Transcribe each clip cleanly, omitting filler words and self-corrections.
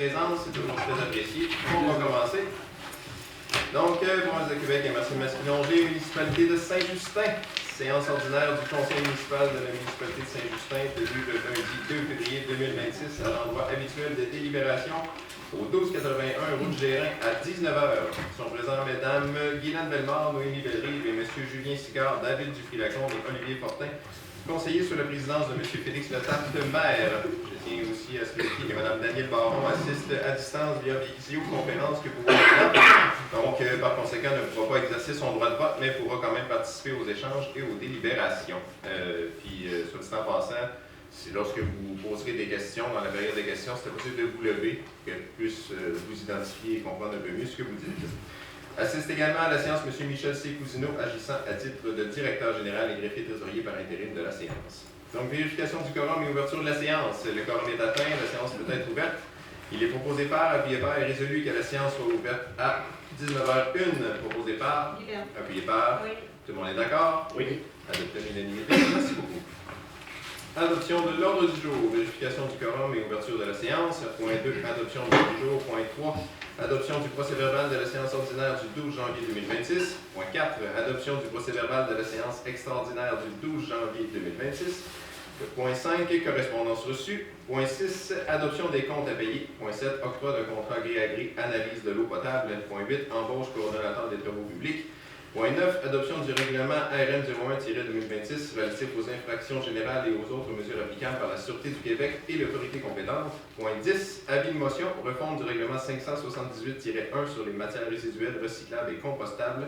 présence, c'est toujours très apprécié. On va commencer. Donc, Province de Québec, MRC Masquinongé, municipalité de Saint-Justin. Séance ordinaire du conseil municipal de la municipalité de Saint-Justin, prévue le lundi 2 février 2026 à l'endroit habituel de délibération au 1281 route Gérin à 19h. Sont présents Mesdames Guylaine Bellemare, Noémie Bellerive et M. Julien Sigard, David Dufry-Lacombe et Olivier Fortin, conseillers sous la présidence de M. Félix Letape, maire. Je tiens aussi à spécifier que Mme Danielle Baron assiste à distance via visioconférence que vous voyez là. Donc, par conséquent, ne pourra pas exercer son droit de vote, mais pourra quand même participer aux échanges et aux délibérations. Soit dit en passant, lorsque vous poserez des questions, dans la période des questions, c'est possible de vous lever, pour qu'elle puisse vous identifier et comprendre un peu mieux ce que vous dites. Assiste également à la séance M. Michel C. Cousineau, agissant à titre de directeur général et greffier trésorier par intérim de la séance. Donc, vérification du quorum et ouverture de la séance. Le quorum est atteint, la séance peut être ouverte. Il est proposé par, appuyé par et résolu que la séance soit ouverte à 19h01. Proposé par, appuyé par. Oui. Tout le monde est d'accord? Oui. Adopté à l'unanimité. Merci beaucoup. Adoption de l'ordre du jour. Vérification du quorum et ouverture de la séance. Point 2. Adoption de l'ordre du jour. Point 3. Adoption du procès-verbal de la séance ordinaire du 12 janvier 2026. Point 4. Adoption du procès-verbal de la séance extraordinaire du 12 janvier 2026. Point 5. Correspondance reçue. Point 6. Adoption des comptes à payer. Point 7. Octroi d'un contrat gré à gré. Analyse de l'eau potable. Point 8. Embauche coordonnateur des travaux publics. Point 9. Adoption du règlement RM01-2026 relatif aux infractions générales et aux autres mesures applicables par la Sûreté du Québec et l'autorité compétente. Point 10. Avis de motion. Refonte du règlement 578-1 sur les matières résiduelles recyclables et compostables.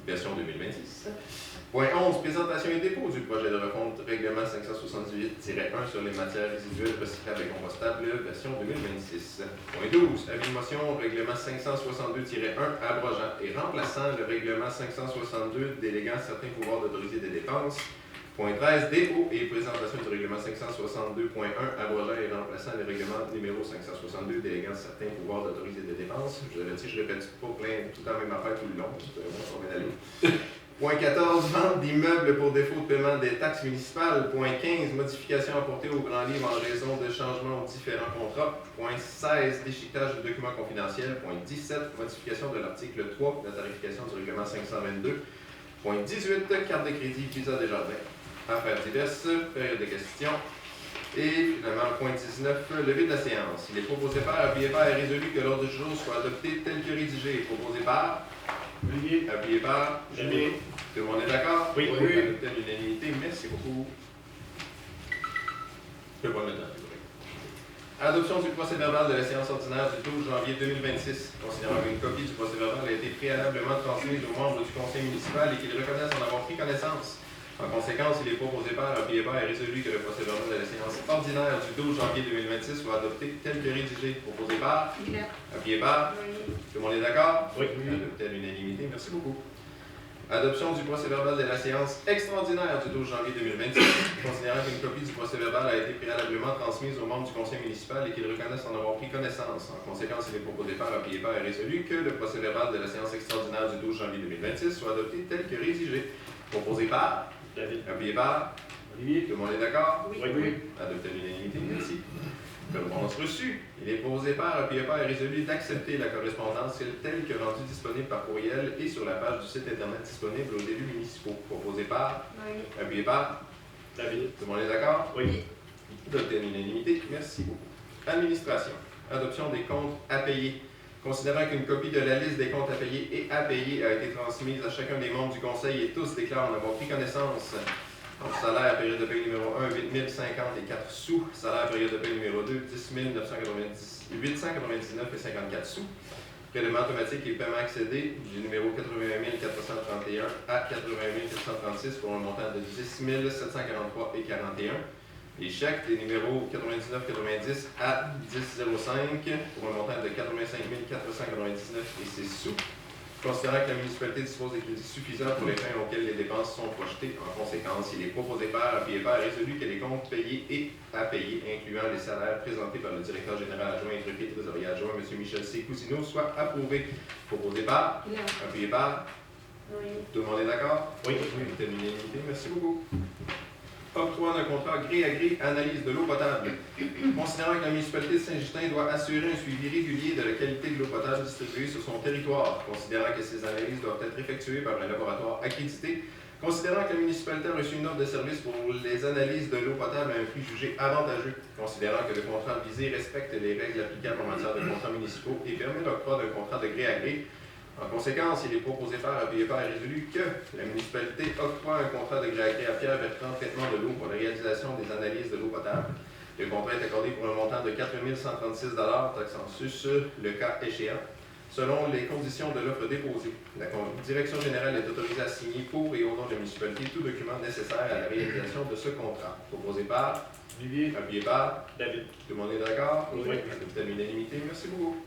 Version 2026. Point 11. Présentation et dépôt du projet de refonte règlement 578-1 sur les matières résiduelles recyclables et compostables. Version 2026. Point 12. Avis de motion règlement 562-1 abrogeant et remplaçant le règlement 562 déléguant certains pouvoirs d'autoriser des dépenses. Point 13. Dépôt et présentation du règlement 562.1 abrogeant et remplaçant le règlement numéro 562 déléguant certains pouvoirs d'autoriser des dépenses. Je vous avais dit, je répète pas plein, tout en même affaire tout le long. Point 14. Vente d'immeubles pour défaut de paiement des taxes municipales. Point 15. Modification apportée au grand livre en raison de changements aux différents contrats. Point 16. Déchiquetage de documents confidentiels. Point 17. Modification de l'article 3 de la tarification du règlement 522. Point 18. Carte de crédit Visa Desjardins. Affaires diverses. Période de questions. Et finalement, point 19. Levée de la séance. Il est proposé par, appuyé par et résolu que l'ordre du jour soit adopté tel que rédigé. Proposé par. Olivier. Appuyé par. Julien. Tout le monde est d'accord? Oui. Adopté à l'unanimité. Merci beaucoup. Je peux pas le mettre dans le bureau. Adoption du procès-verbal de la séance ordinaire du 12 janvier 2026. Considérant qu'une copie du procès-verbal a été préalablement transmise aux membres du conseil municipal et qu'ils reconnaissent en avoir pris connaissance. En conséquence, il est proposé par, appuyé par et résolu que le procès-verbal de la séance ordinaire du 12 janvier 2026 soit adopté tel que rédigé. Proposé par, appuyé par. Tout le monde est d'accord? Oui. Adopté à l'unanimité. Merci beaucoup. Adoption du procès-verbal de la séance extraordinaire du 12 janvier 2026. Considérant qu'une copie du procès-verbal a été préalablement transmise aux membres du conseil municipal et qu'ils reconnaissent en avoir pris connaissance. En conséquence, il est proposé par, appuyé par et résolu que le procès-verbal de la séance extraordinaire du 12 janvier 2026 soit adopté tel que rédigé. Proposé par, David. appuyé par. Olivier. Tout le monde est d'accord? Oui. Adopté à l'unanimité. Merci. Correspondance reçue. Il est proposé par, appuyé par et résolu d'accepter la correspondance telle que rendue disponible par courriel et sur la page du site Internet disponible aux élus municipaux. Proposé par, appuyé par. David. Tout le monde est d'accord? Oui. Adopté à l'unanimité. Merci beaucoup. Administration. Adoption des comptes à payer. Considérant qu'une copie de la liste des comptes à payer et à payer a été transmise à chacun des membres du conseil et tous déclarent en avoir pris connaissance. Donc, salaire période de paie numéro 1, 8 050 et 4 sous. Salaire période de paie numéro 2, 10 899 et 54 sous. Prélèvement automatique et paiement accédé du numéro 80 431 à 80 436 pour un montant de 10 743 et 41. Les chèques des numéros 99-90 à 10,05 pour un montant de 85 499 et 6 sous. Considérant que la municipalité dispose des crédits suffisants pour les fins auxquelles les dépenses sont projetées, en conséquence, il est proposé par, appuyé par, résolu que les comptes payés et à payer, incluant les salaires présentés par le directeur général adjoint et greffier trésorier adjoint, M. Michel C. Cousineau, soient approuvés. Proposé par, appuyé par. Oui. Tout le monde est d'accord? Oui. Unanimité. Merci beaucoup. Octroi d'un contrat gré à gré analyse de l'eau potable. Considérant que la municipalité de Saint-Justin doit assurer un suivi régulier de la qualité de l'eau potable distribuée sur son territoire, considérant que ces analyses doivent être effectuées par un laboratoire accrédité, considérant que la municipalité a reçu une offre de service pour les analyses de l'eau potable à un prix jugé avantageux, considérant que le contrat visé respecte les règles applicables en matière de contrats municipaux et permet l'octroi d'un contrat de gré à gré. En conséquence, il est proposé par appuyé par et résolu que la municipalité octroie un contrat de gré à gré à Pierre Bertrand Traitement de l'eau pour la réalisation des analyses de l'eau potable. Le contrat est accordé pour un montant de 4 136 taxant sur le cas échéant, selon les conditions de l'offre déposée. La direction générale est autorisée à signer pour et au nom de la municipalité tout document nécessaire à la réalisation de ce contrat. Proposé par Olivier. Appuyé par David. Tout le monde est d'accord? Oui. Adopté à l'unanimité. Merci beaucoup.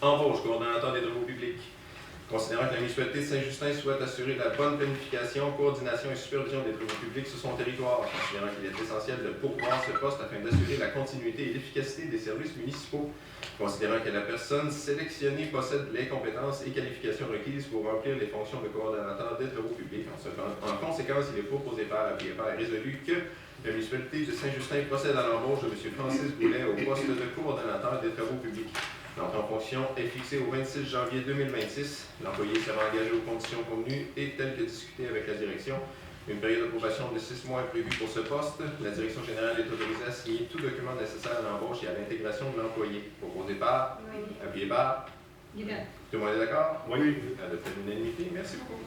Embauche, coordonnateur des travaux publics. Considérant que la municipalité de Saint-Justin souhaite assurer la bonne planification, coordination et supervision des travaux publics sur son territoire, considérant qu'il est essentiel de pourvoir ce poste afin d'assurer la continuité et l'efficacité des services municipaux, considérant que la personne sélectionnée possède les compétences et qualifications requises pour remplir les fonctions de coordonnateur des travaux publics. En conséquence, il est proposé par appuyé par et résolu que la municipalité de Saint-Justin procède à l'embauche de M. Francis Boulet au poste de coordonnateur des travaux publics. L'entrée en fonction est fixée au 26 janvier 2026. L'employé sera engagé aux conditions convenues et telles que discutées avec la direction. Une période de probation de 6 mois est prévue pour ce poste. La direction générale est autorisée à signer tout document nécessaire à l'embauche et à l'intégration de l'employé. Proposé par, appuyé par. Tout le monde est d'accord? Oui. Adopté à l'unanimité. Merci beaucoup.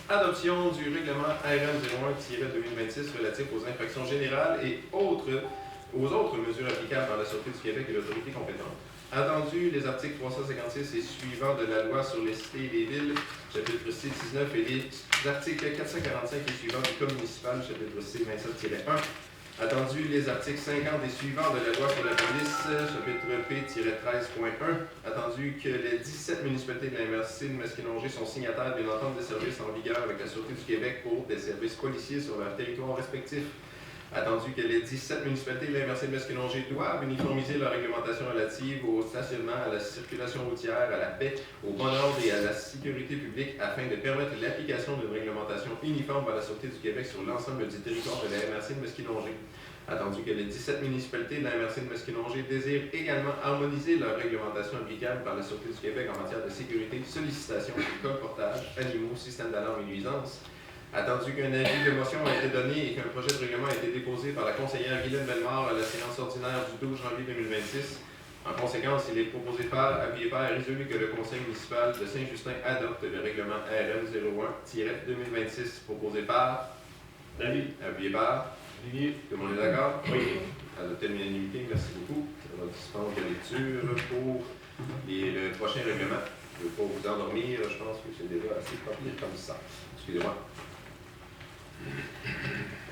Adoption du règlement RM 01-2026 relatif aux infractions générales et aux autres mesures applicables par la Sûreté du Québec et l'autorité compétente. Attendu les articles 356 et suivants de la loi sur les cités et les villes, chapitre C-19, et les articles 445 et suivants du Code municipal, chapitre C-27-1. Attendu les articles 50 et suivants de la loi sur la police, chapitre P-13.1. Attendu que les 17 municipalités de la MRC de Masquinongé sont signataires d'une entente de services en vigueur avec la Sûreté du Québec pour des services policiers sur leur territoire respectif. Attendu que les 17 municipalités de la MRC de Masquinongé doivent uniformiser leur réglementation relative au stationnement, à la circulation routière, à la paix, au bon ordre et à la sécurité publique afin de permettre l'application d'une réglementation uniforme par la Sûreté du Québec sur l'ensemble du territoire de la MRC de Masquinongé. Attendu que les 17 municipalités de la MRC de Masquinongé désirent également harmoniser leur réglementation applicable par la Sûreté du Québec en matière de sécurité, sollicitation, colportage, animaux, système d'alarme et nuisances. Attendu qu'un avis de motion a été donné et qu'un projet de règlement a été déposé par la conseillère Guylaine Bellemare à la séance ordinaire du 12 janvier 2026. En conséquence, il est proposé par, appuyé par et résolu que le conseil municipal de Saint-Justin adopte le règlement RM 01-2026 proposé par David. Appuyé par Olivier. Tout le monde est d'accord? Oui. Adopté à l'unanimité, merci beaucoup. Ça va dispenser de lecture pour le prochain règlement. Je ne veux pas vous endormir, je pense que c'est déjà assez propre comme ça. Excusez-moi.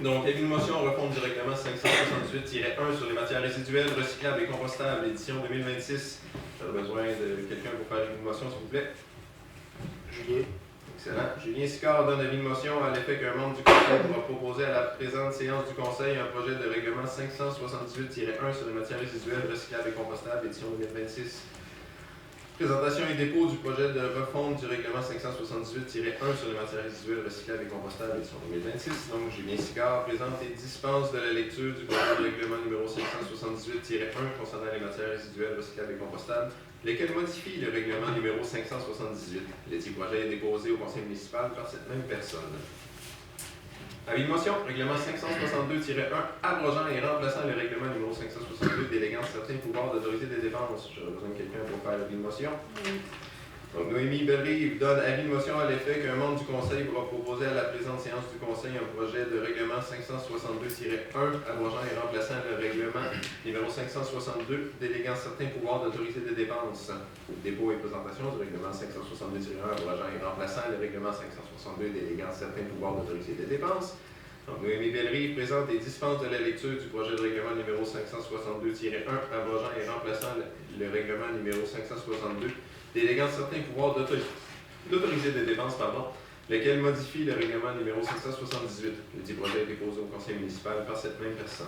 Donc, avis de motion refondre du règlement 568-1 sur les matières résiduelles, recyclables et compostables, édition 2026. J'aurais besoin de quelqu'un pour faire une motion, s'il vous plaît. Julien. Excellent. Julien Sicard donne avis de motion à l'effet qu'un membre du conseil pourra proposer à la présente séance du conseil un projet de règlement 578-1 sur les matières résiduelles, recyclables et compostables, édition 2026. Présentation et dépôt du projet de refonte du règlement 578-1 sur les matières résiduelles, recyclables et compostables, édition 2026. Donc, Julien Sicard présente et dispense de la lecture du projet de règlement numéro 578-1 concernant les matières résiduelles, recyclables et compostables, lequel modifie le règlement numéro 578. Le dit projet est déposé au conseil municipal par cette même personne. Avis de motion, règlement 562-1, abrogeant et remplaçant le règlement numéro 562, déléguant certains pouvoirs d'autoriser des dépenses. J'aurais besoin de quelqu'un pour faire l'avis de motion. Donc, Noémie Bellerive donne avis de motion à l'effet qu'un membre du conseil pourra proposer à la présente séance du conseil un projet de règlement 562-1, abrogeant et remplaçant le règlement numéro 562, déléguant certains pouvoirs d'autoriser des dépenses. Dépôt et présentation du règlement 562-1, abrogeant et remplaçant le règlement 562, déléguant certains pouvoirs d'autoriser des dépenses. Donc, Noémie Bellerive présente et dispense de la lecture du projet de règlement numéro 562-1, abrogeant et remplaçant le règlement numéro 562, déléguant certains pouvoirs d'autoriser des dépenses, lequel modifie le règlement numéro 578. Le dit projet est déposé au conseil municipal par cette même personne.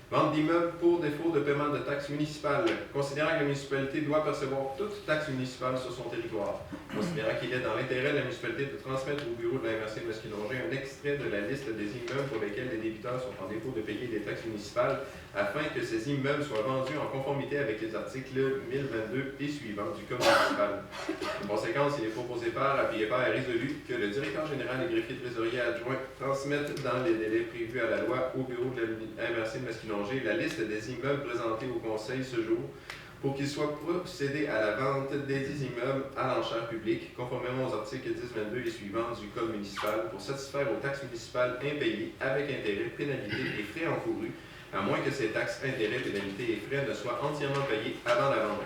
Vente d'immeubles pour défaut de paiement de taxes municipales. Considérant que la municipalité doit percevoir toute taxe municipale sur son territoire. Considérant qu'il est dans l'intérêt de la municipalité de transmettre au bureau de la MRC de Masquinongé un extrait de la liste des immeubles pour lesquels les débiteurs sont en défaut de payer des taxes municipales afin que ces immeubles soient vendus en conformité avec les articles 1022 et suivants du Code municipal. En conséquence, il est proposé par, appuyé par et résolu que le directeur général et greffier trésorier adjoint transmettent dans les délais prévus à la loi au bureau de la MRC de Masquinongé la liste des immeubles présentés au Conseil ce jour pour qu'il soit procédé à la vente des 10 immeubles à l'enchère publique, conformément aux articles 1022 et suivants du Code municipal, pour satisfaire aux taxes municipales impayées avec intérêts, pénalités et frais encourus, à moins que ces taxes, intérêts, pénalités et frais ne soient entièrement payés avant la vente.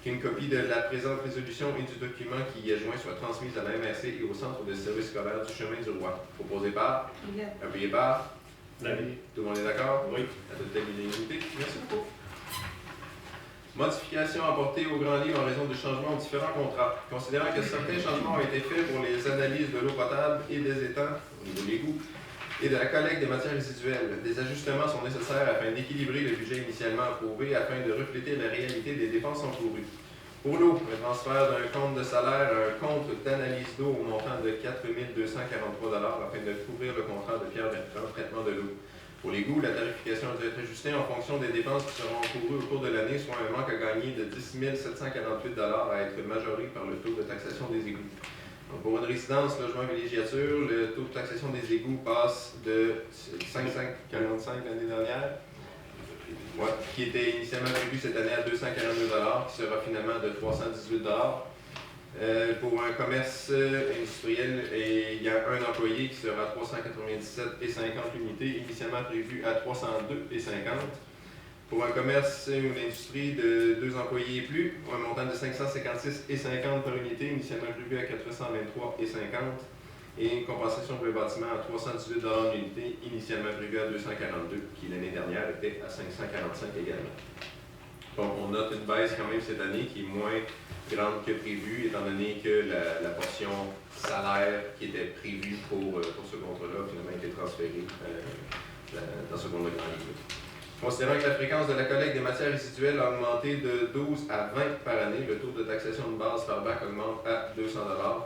Qu'une copie de la présente résolution et du document qui y est joint soit transmise à la MRC et au Centre de services scolaires du Chemin du Roi. Proposé par, appuyé par, David. tout le monde est d'accord? Oui. Adopté à l'unanimité. Merci beaucoup. Modifications apportées au grand livre en raison de changements aux différents contrats. Considérant que certains changements ont été faits pour les analyses de l'eau potable et des étangs au niveau des égouts et de la collecte des matières résiduelles, des ajustements sont nécessaires afin d'équilibrer le budget initialement approuvé afin de refléter la réalité des dépenses encourues. Pour l'eau, le transfert d'un compte de salaire à un compte d'analyse d'eau au montant de 4 243 afin de couvrir le contrat de Pierre Bertrand, traitement de l'eau. Pour l'égout, la tarification doit être ajustée en fonction des dépenses qui seront encourues au cours de l'année, soit un manque à gagner de 10 748 à être majoré par le taux de taxation des égouts. Donc, pour une résidence, logement villégiature, le taux de taxation des égouts passe de 545 l'année dernière, qui était initialement prévu cette année à 242 qui sera finalement de 318 pour un commerce industriel, il y a un employé qui sera à 397,50 unités, initialement prévu à 302,50. Pour un commerce ou une industrie de 2 employés et plus, un montant de 556,50 par unité, initialement prévu à 423,50. Et une compensation pour le bâtiment à 318 l'unité, initialement prévu à 242, qui l'année dernière était à 545 également. Donc, on note une baisse quand même cette année qui est moins grande que prévu, étant donné que la portion salaire qui était prévue pour ce contrat-là a finalement été transférée dans ce contrat de grand livre. Considérant que la fréquence de la collecte des matières résiduelles a augmenté de 12 à 20 par année, le taux de taxation de base par bac augmente à 200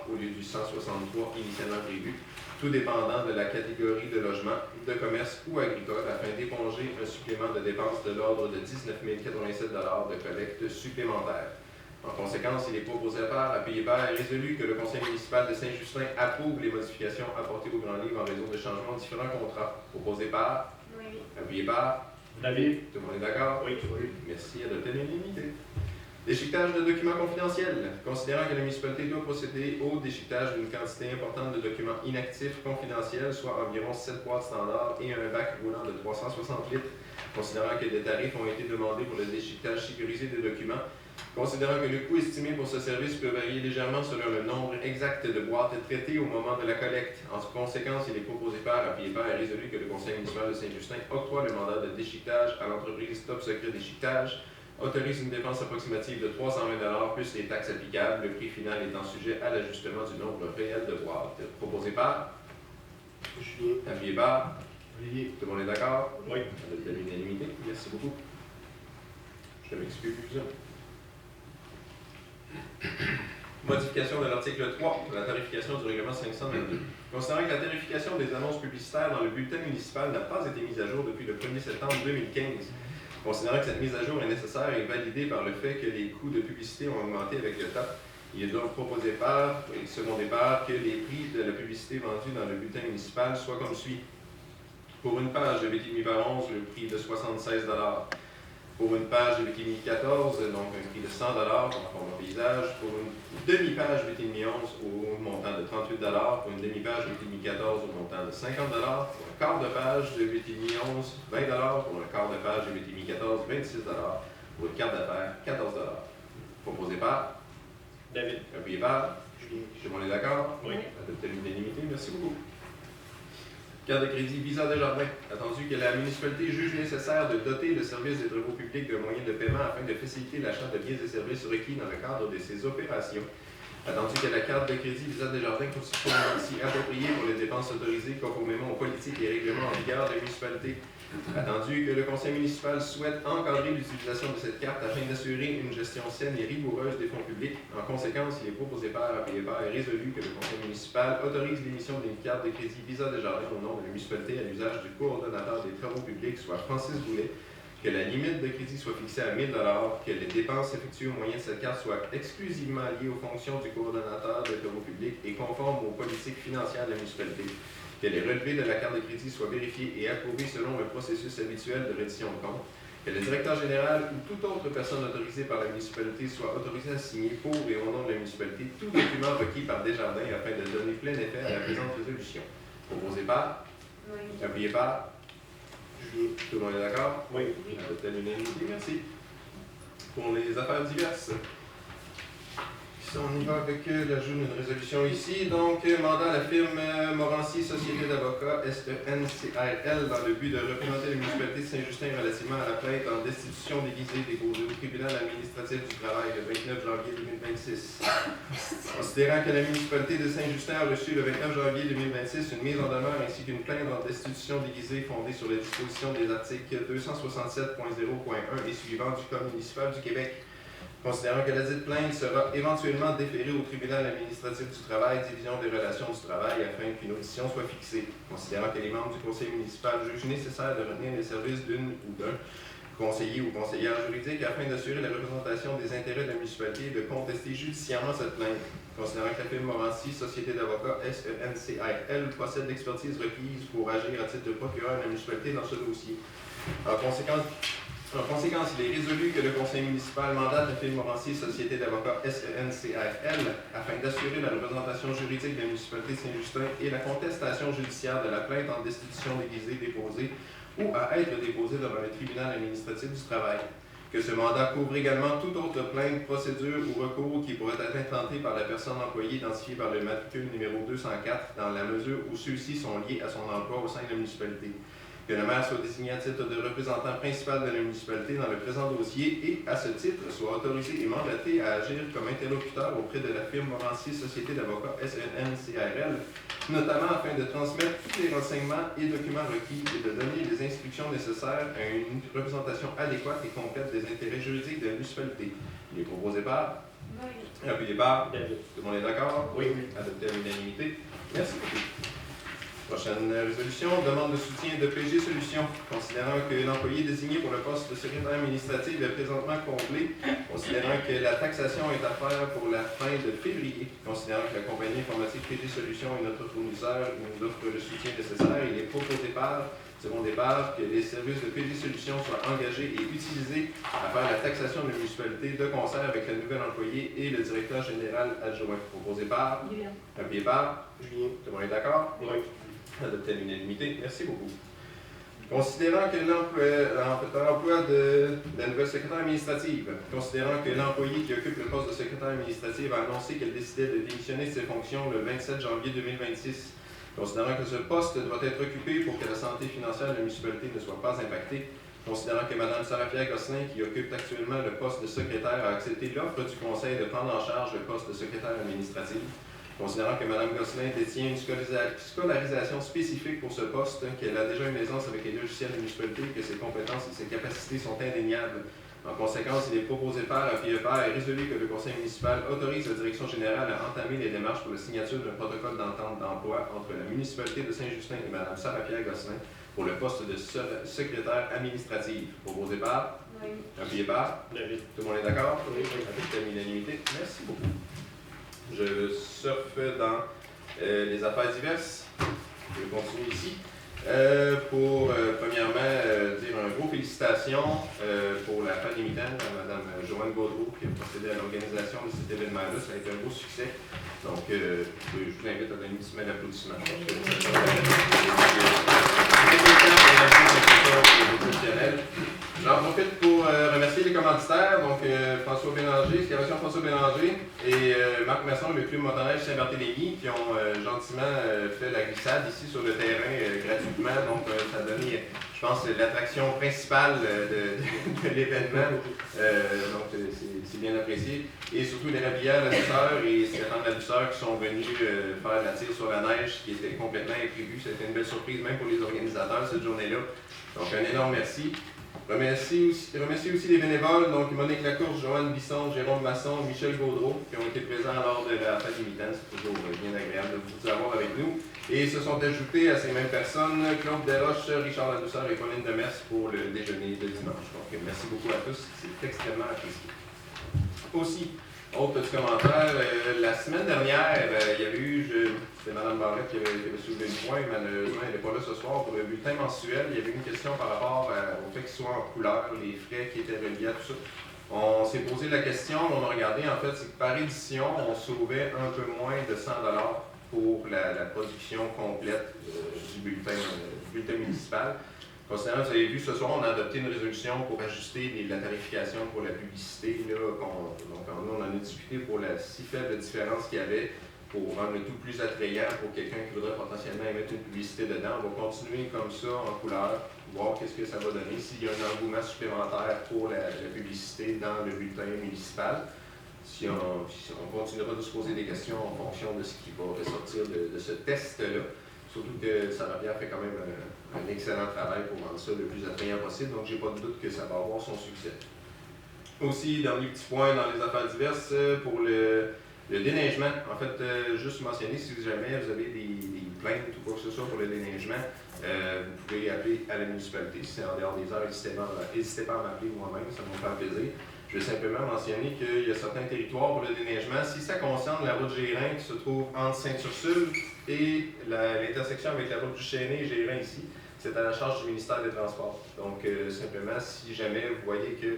au lieu du 163 initialement prévu, tout dépendant de la catégorie de logement, de commerce ou agricole, afin d'éponger un supplément de dépenses de l'ordre de 19 087 de collecte supplémentaire. En conséquence, il est proposé par, appuyé par et résolu que le conseil municipal de Saint-Justin approuve les modifications apportées au grand livre en raison de changements de différents contrats. Proposé par, appuyé par, David. tout le monde est d'accord? Oui. Merci, adopté à l'unanimité. Déchiquetage de documents confidentiels. Considérant que la municipalité doit procéder au déchiquetage d'une quantité importante de documents inactifs confidentiels, soit environ 7 boîtes standards et un bac roulant de 360 litres, considérant que des tarifs ont été demandés pour le déchiquetage sécurisé des documents, considérant que le coût estimé pour ce service peut varier légèrement selon le nombre exact de boîtes traitées au moment de la collecte. En conséquence, il est proposé par, appuyé par et résolu que le conseil municipal de Saint-Justin octroie le mandat de déchiquetage à l'entreprise Top Secret Déchiquetage, autorise une dépense approximative de 320 plus les taxes applicables, le prix final étant sujet à l'ajustement du nombre réel de boîtes. Proposé par, Julien. appuyé par, Olivier. tout le monde est d'accord? Oui. Adopté à l'unanimité. Merci beaucoup. Je m'excuse. Modification de l'article 3 de la tarification du règlement 522. Considérant que la tarification des annonces publicitaires dans le bulletin municipal n'a pas été mise à jour depuis le 1er septembre 2015, considérant que cette mise à jour est nécessaire et validée par le fait que les coûts de publicité ont augmenté avec le temps, il est donc proposé par et secondé par que les prix de la publicité vendue dans le bulletin municipal soient comme suit. Pour une page de 8,5 par 11, le prix de 76 $. Pour une page de 8,5 14, donc un prix de 100 en format paysage. Pour une demi-page 8,5 11 au montant de 38 pour une demi-page 8,5 14 au montant de 50 pour un quart de page de 8,5 11 20 pour un quart de page de 8,5 14 26 pour une carte d'affaires 14 Proposé par David. appuyé par Julien. tout le monde est d'accord? Oui. Adopté à l'unanimité, merci beaucoup. Carte de crédit Visa Desjardins. Attendu que la municipalité juge nécessaire de doter le service des travaux publics de moyens de paiement afin de faciliter l'achat de biens et services requis dans le cadre de ses opérations. Attendu que la carte de crédit Visa Desjardins constitue un outil approprié pour les dépenses autorisées conformément aux politiques et règlements en vigueur des municipalités. Attendu que le conseil municipal souhaite encadrer l'utilisation de cette carte afin d'assurer une gestion saine et rigoureuse des fonds publics. En conséquence, il est proposé par API et résolu que le conseil municipal autorise l'émission d'une carte de crédit Visa Desjardins au nom de la municipalité à l'usage du coordonnateur des travaux publics, soit Francis Boulet, que la limite de crédit soit fixée à 1 000 $, que les dépenses effectuées au moyen de cette carte soient exclusivement liées aux fonctions du coordonnateur des travaux publics et conformes aux politiques financières de la municipalité, que les relevés de la carte de crédit soient vérifiés et approuvés selon le processus habituel de reddition de compte, que le directeur général ou toute autre personne autorisée par la municipalité soit autorisé à signer pour et au nom de la municipalité tout document requis par Desjardins afin de donner plein effet à la présente résolution. Proposé par, appuyé par, tout le monde est d'accord? Oui. Adopté à l'unanimité, merci. Pour les affaires diverses, on y va avec l'ajout d'une résolution ici. Donc, mandat à la firme Morancy, Société d'avocats, SENCRL, dans le but de représenter la municipalité de Saint-Justin relativement à la plainte en destitution déguisée déposée au tribunal administratif du travail le 29 janvier 2026. Considérant que la municipalité de Saint-Justin a reçu le 29 janvier 2026 une mise en demeure ainsi qu'une plainte en destitution déguisée fondée sur les dispositions des articles 267.0.1 et suivants du Code municipal du Québec. Considérant que la dite plainte sera éventuellement déférée au tribunal administratif du travail, division des relations du travail, afin qu'une audition soit fixée. Considérant que les membres du conseil municipal jugent nécessaire de retenir les services d'une ou d'un conseiller ou conseillère juridique afin d'assurer la représentation des intérêts de la municipalité et de contester judiciairement cette plainte. Considérant que la firme Morancy, Société d'avocats SENCRL, possède l'expertise requise pour agir à titre de procureur de la municipalité dans ce dossier. En conséquence, il est résolu que le conseil municipal mandate la firme Morancy, Société d'avocats SENCRL, afin d'assurer la représentation juridique de la municipalité de Saint-Justin et la contestation judiciaire de la plainte en destitution déguisée déposée ou à être déposée devant le tribunal administratif du travail. Que ce mandat couvre également toute autre plainte, procédure ou recours qui pourrait être intenté par la personne employée identifiée par le matricule numéro 204 dans la mesure où ceux-ci sont liés à son emploi au sein de la municipalité. Que le maire soit désigné à titre de représentant principal de la municipalité dans le présent dossier et, à ce titre, soit autorisé et mandaté à agir comme interlocuteur auprès de la firme Morancy, Société d'avocats SENCRL, notamment afin de transmettre tous les renseignements et documents requis et de donner les instructions nécessaires à une représentation adéquate et complète des intérêts juridiques de la municipalité. Il est proposé par, appuyé par, David. tout le monde est d'accord? Oui. Adopté à l'unanimité. Merci beaucoup. Prochaine résolution, demande de soutien de PG Solutions. Considérant que l'employé désigné pour le poste de secrétaire administratif est présentement comblé, considérant que la taxation est à faire pour la fin de février, considérant que la compagnie informatique PG Solutions est notre fournisseur et nous offre le soutien nécessaire, il est proposé par, second départ, que les services de PG Solutions soient engagés et utilisés à faire la taxation de la municipalité de concert avec le nouvel employé et le directeur général adjoint. Proposé par, appuyé par, Julien. tout le monde est d'accord? Oui. Adopté à l'unanimité. Merci beaucoup. Considérant que l'emploi de la nouvelle secrétaire administrative, considérant que l'employé qui occupe le poste de secrétaire administrative a annoncé qu'elle décidait de démissionner de ses fonctions le 27 janvier 2026, considérant que ce poste doit être occupé pour que la santé financière de la municipalité ne soit pas impactée, considérant que Mme Sarah-Pierre Gosselin, qui occupe actuellement le poste de secrétaire, a accepté l'offre du conseil de prendre en charge le poste de secrétaire administratif, considérant que Mme Gosselin détient une scolarisation spécifique pour ce poste, qu'elle a déjà une aisance avec les logiciels de la municipalité, que ses compétences et ses capacités sont indéniables. En conséquence, il est proposé par, appuyé par et résolu que le conseil municipal autorise la direction générale à entamer les démarches pour la signature d'un protocole d'entente d'emploi entre la municipalité de Saint-Justin et Mme Sarah-Pierre Gosselin pour le poste de secrétaire administrative. Proposé par, appuyé par, David. tout le monde est d'accord? Oui. Adopté à l'unanimité. Merci beaucoup. Je surfe dans les affaires diverses. Je continue ici. Premièrement, dire un gros félicitations pour la fin des mitaines à Mme Joanne Gaudreau qui a procédé à l'organisation de cet événement-là. Ça a été un beau succès. Donc, je vous invite à donner une petite main d'applaudissement. J'en profite pour remercier les commanditaires, donc François Bélanger, Excavation François Bélanger et Marc Masson, le club motoneige Saint-Barthélemy, qui ont gentiment fait la glissade ici sur le terrain gratuitement. Donc ça a donné, je pense, l'attraction principale de l'événement. Donc c'est bien apprécié. Et surtout les Rabières, la Douceur et Stéphane la Douceur qui sont venus faire la tire sur la neige, qui était complètement imprévu. C'était une belle surprise même pour les organisateurs cette journée-là. Donc un énorme merci. Remercier aussi les bénévoles, donc Monique Lacourse, Joanne Bisson, Jérôme Masson, Michel Gaudreau, qui ont été présents lors de la fête des militants. C'est toujours bien agréable de vous avoir avec nous. Et se sont ajoutés à ces mêmes personnes Claude Desroches, Richard Ladouceur et Pauline Demers pour le déjeuner de dimanche. Donc merci beaucoup à tous, c'est extrêmement apprécié. Aussi, autre petit commentaire, la semaine dernière, il y avait eu, c'est Mme Barrette qui avait soulevé le point, malheureusement elle n'est pas là ce soir pour le bulletin mensuel. Il y avait une question par rapport au fait qu'il soit en couleur, les frais qui étaient reliés à tout ça. On s'est posé la question, on a regardé en fait, c'est que par édition, on sauvait un peu moins de 100$ pour la production complète du bulletin municipal. Considérant, vous avez vu ce soir, on a adopté une résolution pour ajuster la tarification pour la publicité. Là, donc, nous, on en a discuté pour la si faible différence qu'il y avait pour rendre le tout plus attrayant pour quelqu'un qui voudrait potentiellement émettre une publicité dedans. On va continuer comme ça, en couleur, voir qu'est-ce que ça va donner, s'il y a un engouement supplémentaire pour la publicité dans le bulletin municipal. Si on continuera de se poser des questions en fonction de ce qui va ressortir de ce test-là. Surtout que Sarabia fait quand même un excellent travail pour rendre ça le plus attrayant possible, donc j'ai pas de doute que ça va avoir son succès. Aussi, dernier petit point dans les affaires diverses, pour le déneigement. En fait, juste mentionner, si jamais vous avez des plaintes ou quoi que ce soit pour le déneigement, vous pouvez appeler à la municipalité. Si c'est en dehors des heures, n'hésitez pas à m'appeler moi-même, ça va me faire plaisir. Je vais simplement mentionner qu'il y a certains territoires pour le déneigement. Si ça concerne la route Gérin qui se trouve entre Saint-Ursule et l'intersection avec la route du Chêné et Gérin ici, c'est à la charge du ministère des Transports. Donc, simplement, si jamais vous voyez que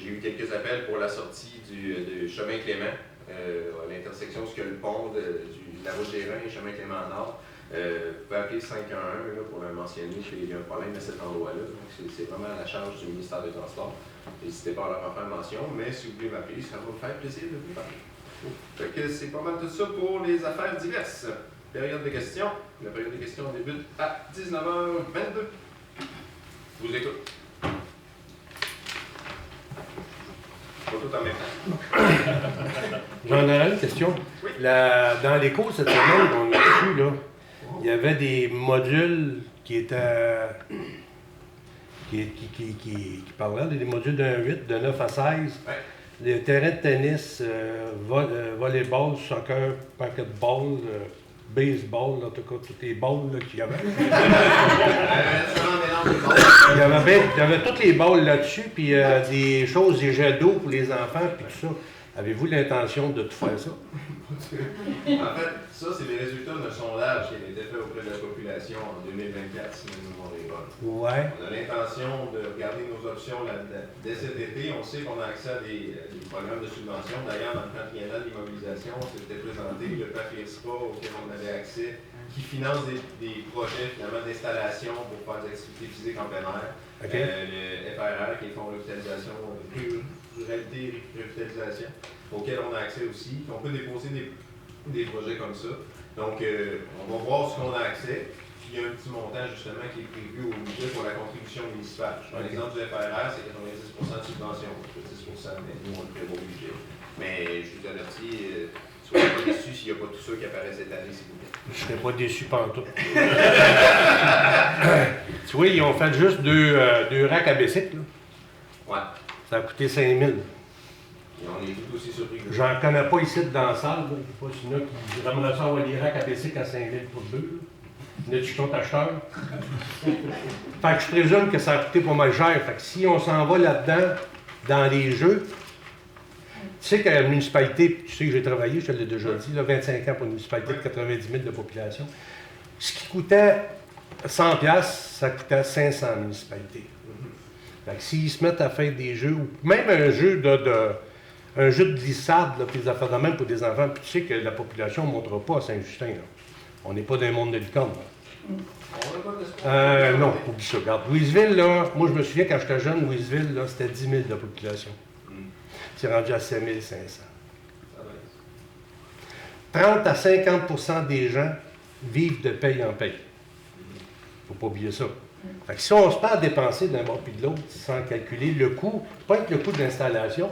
j'ai eu quelques appels pour la sortie du chemin Clément, à l'intersection où il y a le pont de la route Gérin et chemin Clément Nord, vous pouvez appeler 511 pour le mentionner qu'il y a un problème à cet endroit-là. Donc, c'est vraiment à la charge du ministère des Transports. N'hésitez pas à leur en faire mention, mais si vous voulez m'appeler, ça va me faire plaisir de vous parler. Fait que c'est pas mal tout ça pour les affaires diverses. Période de questions. La période de questions débute à 19h22. Je vous écoute. Pas tout en même temps. J'en ai une question. Oui. Dans les cours cette semaine qu'on a reçus, là, il y avait des modules qui étaient. qui parlaient des modules d'un 8, de 9 à 16. Ouais. Les terrains de tennis, volleyball, soccer, packetball, baseball, en tout cas, toutes les balles qu'il y avait. Il y avait toutes les balles là-dessus, puis des choses, des jets d'eau pour les enfants, puis tout ça. Avez-vous l'intention de tout faire ça? En fait, ça, c'est les résultats d'un sondage qui a été fait auprès de la population en 2024, si ma mémoire est bonne. Ouais. On a l'intention de regarder nos options dès cet été. On sait qu'on a accès à des programmes de subvention. D'ailleurs, dans le plan triennal d'immobilisation, on s'était présenté le PAFIRSPA auquel on avait accès, qui finance des projets finalement d'installation pour faire des activités physiques en plein air. Okay. Le FRR, qui est Fonds de revitalisation, ruralité et revitalisation, auquel on a accès aussi. On peut déposer des projets comme ça. Donc, on va voir ce qu'on a accès. Puis, il y a un petit montant, justement, qui est prévu au budget pour la contribution municipale. Je prends l'exemple du FRR, c'est 90% de subvention. 10%, mais nous, on le prévoit au budget. Mais je vous avertis, soyez pas déçus s'il n'y a pas tout ça qui apparaît cette année, s'il vous plaît. Je ne serais pas déçu pantoute. Tu vois, ils ont fait juste deux racks à bicycle, là. Ouais. Ça a coûté 5 000. Et on est tout aussi surpris. J'en connais pas ici dans la salle. Là. Je sais pas s'il y en a qui aimeraient ça avoir des racks à bicycle à 5 000 pour deux. Il y en a qui sont acheteurs. Fait que je présume que ça a coûté pas mal cher. Fait que si on s'en va là-dedans, dans les jeux, tu sais que la municipalité, tu sais que j'ai travaillé, je te l'ai déjà dit, là, 25 ans pour une municipalité de 90 000 de population. Ce qui coûtait 100$, ça coûtait 500 à la municipalité. Fait que s'ils se mettent à faire des jeux, ou même un jeu de glissade, là, puis des affaires de même pour des enfants, puis tu sais que la population ne montera pas à Saint-Justin. Là. On n'est pas dans un monde de licorne. Non, oublie ça. Regarde, Louisville, là, moi je me souviens quand j'étais jeune, Louisville, là, c'était 10 000 de population. c'est rendu à 7 500. Ça va être. 30 à 50 des gens vivent de paye en paye. Faut pas oublier ça. Fait que si on se met à dépenser d'un bord puis de l'autre sans calculer le coût, pas être le coût d'installation,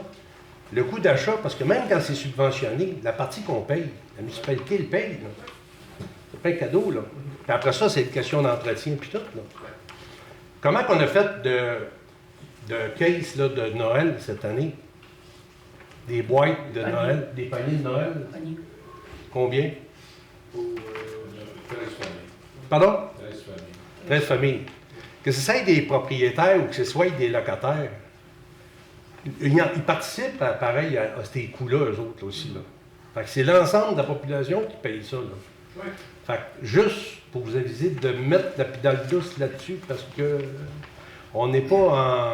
le coût d'achat, parce que même quand c'est subventionné, la partie qu'on paye, la municipalité le paye. Là. C'est pas un cadeau, là. Puis après ça, c'est une question d'entretien puis tout, là. Comment qu'on a fait de cases là, de Noël cette année? Des boîtes de Noël, des paniers de Noël? Combien? Pour 13 familles. Pardon? 13 familles. 13 familles. Que ce soit des propriétaires ou que ce soit des locataires, ils participent pareil à ces coûts-là, eux autres aussi. Là. Fait que c'est l'ensemble de la population qui paye ça. Là. Oui. Fait que juste pour vous aviser de mettre la pédale douce là-dessus parce que on n'est pas en.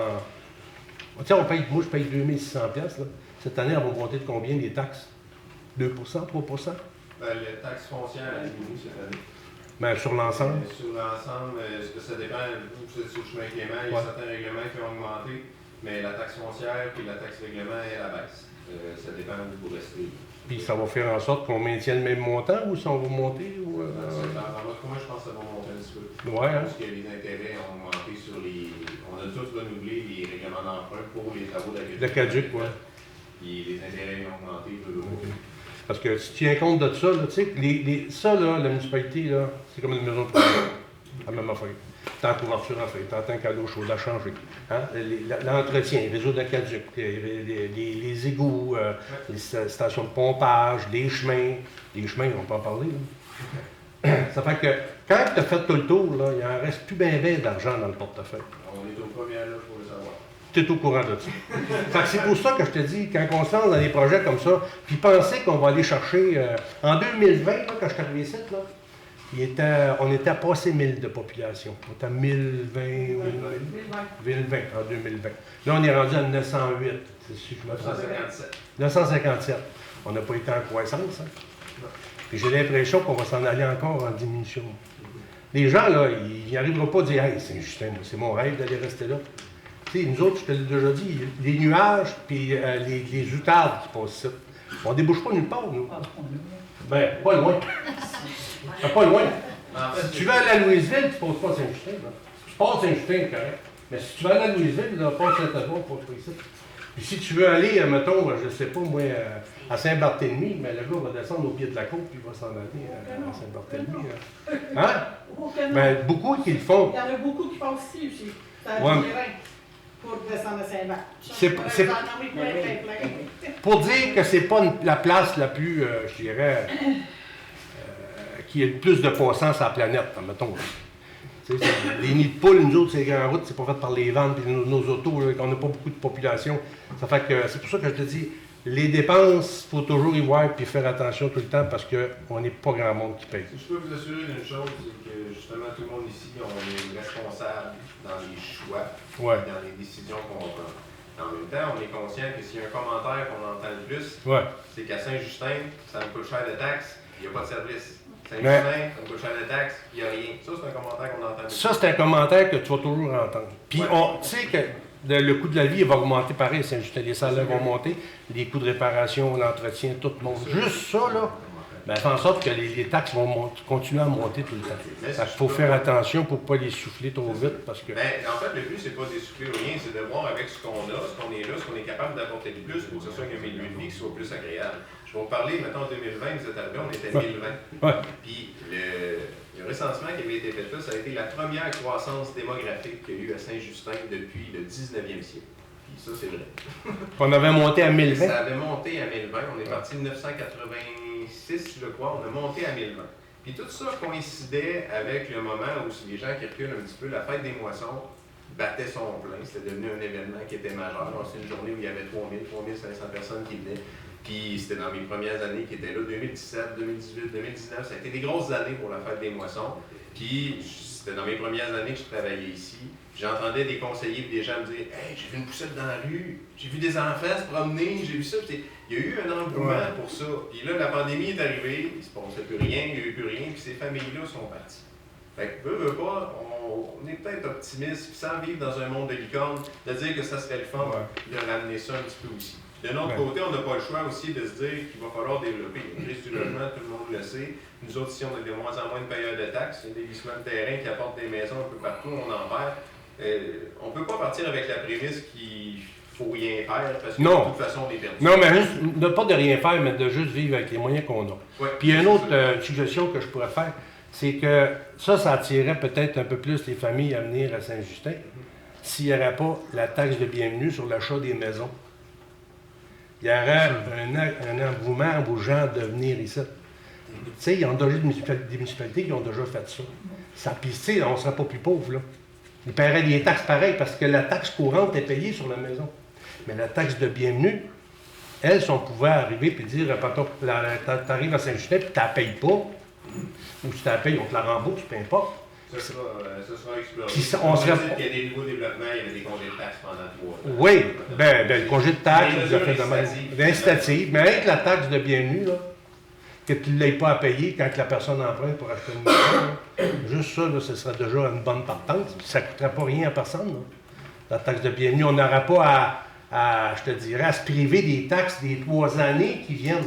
Tu sais, moi je paye 2600$. Là. Cette année, on va monter de combien les taxes? 2%, 3%? Les taxes foncières diminuent cette année. Ben, sur l'ensemble. Sur l'ensemble, ça dépend. Vous êtes sur le chemin clément, il y a certains règlements qui ont augmenté, mais la taxe foncière puis la taxe règlement est à la baisse. Ça dépend où vous restez. Puis ça va faire en sorte qu'on maintienne le même montant ou si on va monter? Ou, Dans votre coin, je pense que ça va monter un petit peu. Ouais, hein? Parce que les intérêts ont augmenté sur les. On a tous renouvelé les règlements d'emprunt pour les travaux d'agriculture. Le caduc, oui. Puis les intérêts ont augmenté peu de Okay. Parce que si tu tiens compte de ça, tu sais, ça, là, la municipalité, là, c'est comme une maison de travail. La même affaire. Tant couverture en fait, tant qu'à l'eau chaude à changer. Hein? L'entretien, les réseaux d'aqueduc, les égouts, les stations de pompage, les chemins. Les chemins, on peut en parler. Là. Ça fait que quand tu as fait tout le tour, là, il en reste plus bien d'argent dans le portefeuille. On est au premier là pour le savoir. Tu es au courant de ça. Fait que c'est pour ça que je te dis, quand on se lance dans des projets comme ça, puis penser qu'on va aller chercher. En 2020, là, quand je suis arrivé ici, là, on était à passer 1000 de population. On était à 1020 en 2020. Là, on est rendu à 908. C'est sûr que 957. 957. On n'a pas été en croissance. Hein? Puis j'ai l'impression qu'on va s'en aller encore en diminution. Les gens, là, ils n'y arriveront pas à dire « Hey, Saint-Justin, c'est mon rêve d'aller rester là. » Tu sais, nous autres, je te l'ai déjà dit, les nuages puis les outardes qui passent ici, on ne débouche pas nulle part, nous. Ben, pas loin. Pas loin. En fait, Si tu veux aller à Louisville, tu ne passes pas à Saint-Justin. Là. Tu passes à Saint-Justin, correct. Mais si tu veux aller à Louisville, tu passes à Saint-Edouard, tu passes pas ici. Puis si tu veux aller, mettons, je ne sais pas, moi, à Saint-Barthélemy, mais le gars va descendre au pied de la côte puis il va s'en aller à Saint-Barthélemy. Hein? Ben, beaucoup qui le font. Il y en a beaucoup qui font aussi aussi. Ça a Ouais. du terrain pour descendre à Saint-Marc. C'est- J'en ai plein. Pour dire que c'est pas la place la plus, je dirais, qui a le plus de passants sur la planète, mettons. Tu sais, les nids de poules, nous autres, c'est les grandes routes, c'est pas fait par les ventes et nos autos, là, qu'on n'a pas beaucoup de population. Ça fait que c'est pour ça que je te dis, les dépenses, il faut toujours y voir et faire attention tout le temps parce qu'on n'est pas grand monde qui paye. Si je peux vous assurer d'une chose, c'est que justement tout le monde ici, on est responsable dans les choix, Ouais. dans les décisions qu'on prend. En même temps, on est conscient que s'il y a un commentaire qu'on entend le plus, Ouais. c'est qu'à Saint-Justin, ça me coûte cher de taxes, il n'y a pas de service. Saint-Justin, Mais- ça me coûte cher de taxes, il n'y a rien. Ça, c'est un commentaire qu'on entend le plus. Ça, c'est un commentaire que tu vas toujours entendre. Puis, Ouais. tu sais que le coût de la vie va augmenter pareil à Saint-Justin. Les salaires vont monter, les coûts de réparation, l'entretien, tout monte. Juste ça, là, ben, fait en sorte que les taxes vont continuer à monter tout le temps. Il faut faire attention pour ne pas les souffler trop vite parce que. Ben, en fait, le but, c'est pas d'essouffler ou rien, c'est de voir avec ce qu'on a, ce qu'on est là, ce qu'on est capable d'apporter de plus pour que ce soit un milieu de vie qui soit plus agréable. Je vais vous parler, mettons, en 2020, vous êtes arrivé, on était à 1020. Ouais. Puis le recensement qui avait été fait là, ça a été la première croissance démographique qu'il y a eu à Saint-Justin depuis le 19e siècle. Puis ça, c'est vrai. On avait monté à 1020. Ça avait monté à 1020. On est parti de 986, je crois. On a monté à 1020. Puis tout ça coïncidait avec le moment où les gens qui reculent un petit peu, la fête des moissons battait son plein. C'était devenu un événement qui était majeur. C'est une journée où il y avait 3500 personnes qui venaient. Puis c'était dans mes premières années qui étaient là, 2017, 2018, 2019. Ça a été des grosses années pour la fête des moissons. Puis c'était dans mes premières années que je travaillais ici. J'entendais des conseillers et des gens me dire « Hey, j'ai vu une poussette dans la rue, j'ai vu des enfants se promener, j'ai vu ça. » Il y a eu un engouement pour ça. Puis là, la pandémie est arrivée, il ne se passait plus rien, il n'y a eu plus rien, puis ces familles-là sont parties. Fait que, veux pas, on est peut-être optimiste, puis sans vivre dans un monde de licorne, de dire que ça serait le fun de ramener ça un petit peu aussi. D'un autre côté, on n'a pas le choix aussi de se dire qu'il va falloir développer une crise du logement, tout le monde le sait. Nous autres, ici, on a de moins en moins de payeurs de taxes. Il y a des glissements de terrain qui apportent des maisons un peu partout, on en perd. On ne peut pas partir avec la prémisse qu'il faut rien faire parce que de toute façon, on est perdu. Non, mais juste, pas de rien faire, mais de juste vivre avec les moyens qu'on a. Ouais, puis une autre suggestion que je pourrais faire, c'est que ça attirerait peut-être un peu plus les familles à venir à Saint-Justin s'il n'y aurait pas la taxe de bienvenue sur l'achat des maisons. Il y aurait un engouement aux gens de venir ici. Tu sais, il y a déjà des municipalités qui ont déjà fait ça. Puis, tu sais, on ne serait pas plus pauvres, là. Ils paieraient des taxes pareilles parce que la taxe courante est payée sur la maison. Mais la taxe de bienvenue, elle, si on pouvait arriver et dire, tu arrives à Saint-Justin et tu ne la payes pas, ou tu la payes, on te la rembourse, peu importe. Ça sera exploré. On serait... Il y a des nouveaux développements, il y avait des congés de taxes pendant 3 ans. Oui, le congé de taxes, vous avez fait de même. Incitative, mais avec la taxe de bienvenue, là, que tu ne l'aies pas à payer quand la personne emprunte pour acheter une maison, juste ça, là, ce serait déjà une bonne partance. Ça ne coûterait pas rien à personne, là. La taxe de bienvenue. On n'aura pas je te dirais, à se priver des taxes des 3 années qui viennent.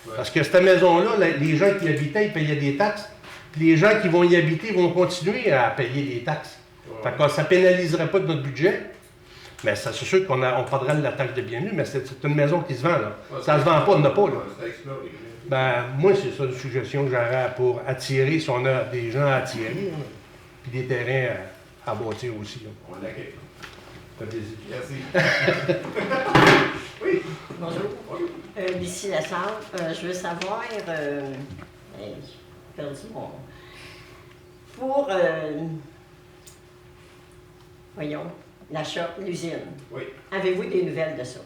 Ouais. Parce que cette maison-là, les gens qui y habitaient, ils payaient des taxes. Puis les gens qui vont y habiter vont continuer à payer des taxes. Ouais. Fait que ça ne pénaliserait pas de notre budget. Mais c'est sûr qu'on prendrait la taxe de bienvenue, mais c'est une maison qui se vend, là. Ouais, ça ne se vend pas, on n'a pas, là. Moi, c'est ça une suggestion que j'aurais pour attirer, si on a des gens à attirer, là, puis des terrains à bâtir aussi. Là. On l'accueille. Ça fait plaisir. Merci. Oui. Bonjour. D'ici la salle, je veux savoir, j'ai perdu mon... Pour, voyons, l'achat, l'usine. Oui. Avez-vous des nouvelles de ça?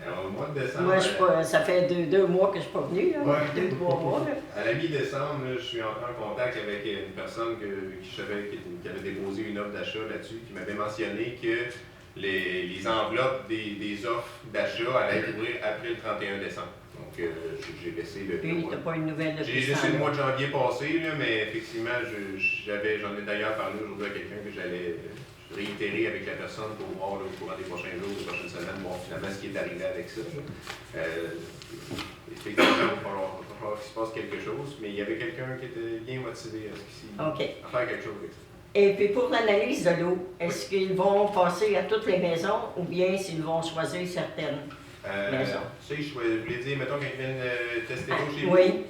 Alors, au mois de décembre... Moi, ça fait deux mois que je ne suis pas venue, là. Ouais. 2-3 mois. Là. À la mi-décembre, je suis entré en contact avec une personne qui avait déposé une offre d'achat là-dessus, qui m'avait mentionné que les enveloppes des offres d'achat allaient être ouvertes après le 31 décembre. Donc, j'ai laissé le... Puis, tu n'as pas une nouvelle depuis J'ai laissé le mois de janvier passé, là, mais effectivement, j'en ai d'ailleurs parlé aujourd'hui à quelqu'un que j'allais réitérer avec la personne pour voir là, au courant des prochains jours, des prochaines semaines, voir finalement ce qui est arrivé avec ça. Effectivement, il va falloir qu'il se passe quelque chose, mais il y avait quelqu'un qui était bien motivé à faire quelque chose avec ça. Et puis pour l'analyse de l'eau, est-ce qu'ils vont passer à toutes les maisons ou bien s'ils vont choisir certaines maisons? Tu sais, je voulais dire, mettons, quand ils viennent tester l'eau chez vous. Oui.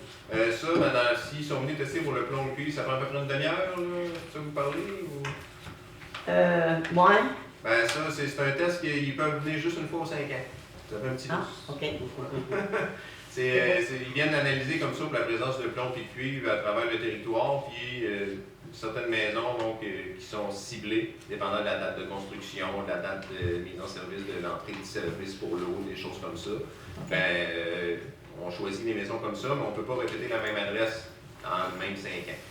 Ça, s'ils sont venus tester pour le plomb de cuivre, ça prend à peu près une demi-heure, ça vous parlez? Ou... Moi? Ça, c'est un test qu'ils peuvent venir juste une fois aux 5 ans. Ça fait un petit OK. Ils viennent analyser comme ça pour la présence de plomb et de cuivre à travers le territoire, puis certaines maisons donc, qui sont ciblées, dépendant de la date de construction, de la date de mise en service, de l'entrée du service pour l'eau, des choses comme ça. On choisit des maisons comme ça, mais on ne peut pas répéter la même adresse en même 5 ans.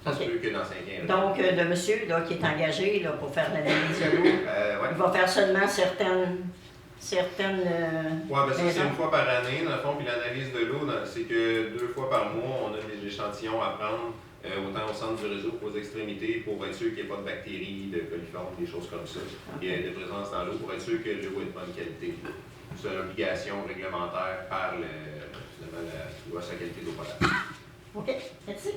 Ça se peut que dans 5 ans. Donc, le monsieur là, qui est engagé là, pour faire l'analyse de l'eau, il va faire seulement certaines ça, c'est une fois par année, dans le fond, puis l'analyse de l'eau, c'est que 2 fois par mois, on a des échantillons à prendre, autant au centre du réseau qu'aux extrémités, pour être sûr qu'il n'y ait pas de bactéries, de coliformes, des choses comme ça. Il y a de présence dans l'eau pour être sûr que l'eau est de bonne qualité. C'est une obligation réglementaire par la loi sur la qualité d'eau potable. OK, merci.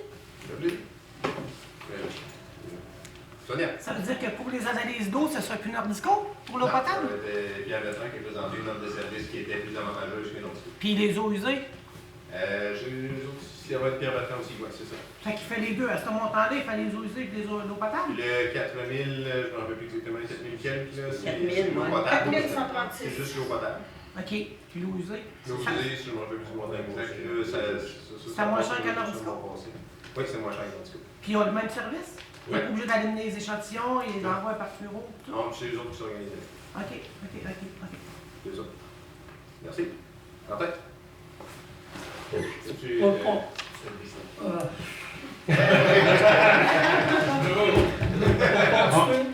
Sonia. Ça veut dire que pour les analyses d'eau, ce ne sera plus Nordisco pour l'eau potable? Pierre Bertrand qui a présenté une offre de service qui était plus avantageuse que Nordisco. Puis les eaux usées? Ça va être Pierre Bertrand aussi, oui, c'est ça. Fait qu'il fait les deux. À ce montant-là, il fait les eaux usées et l'eau potable? Le 4000, je ne me rappelle plus exactement, 4000 quelques, là, c'est 4000, l'eau potable. 4136. C'est juste l'eau potable. OK. Puis l'eau usée? L'eau usée, je ne me rappelle plus du montant exact. C'est moins cher qu'à Nordisco? Oui, c'est moins cher qu'à Nordisco. Puis ils ont le même service? Ils Ouais. sont obligés d'aller les échantillons et les envoient par bureau? Non, c'est les autres qui s'organisent. OK. C'est les autres. Merci. En tête.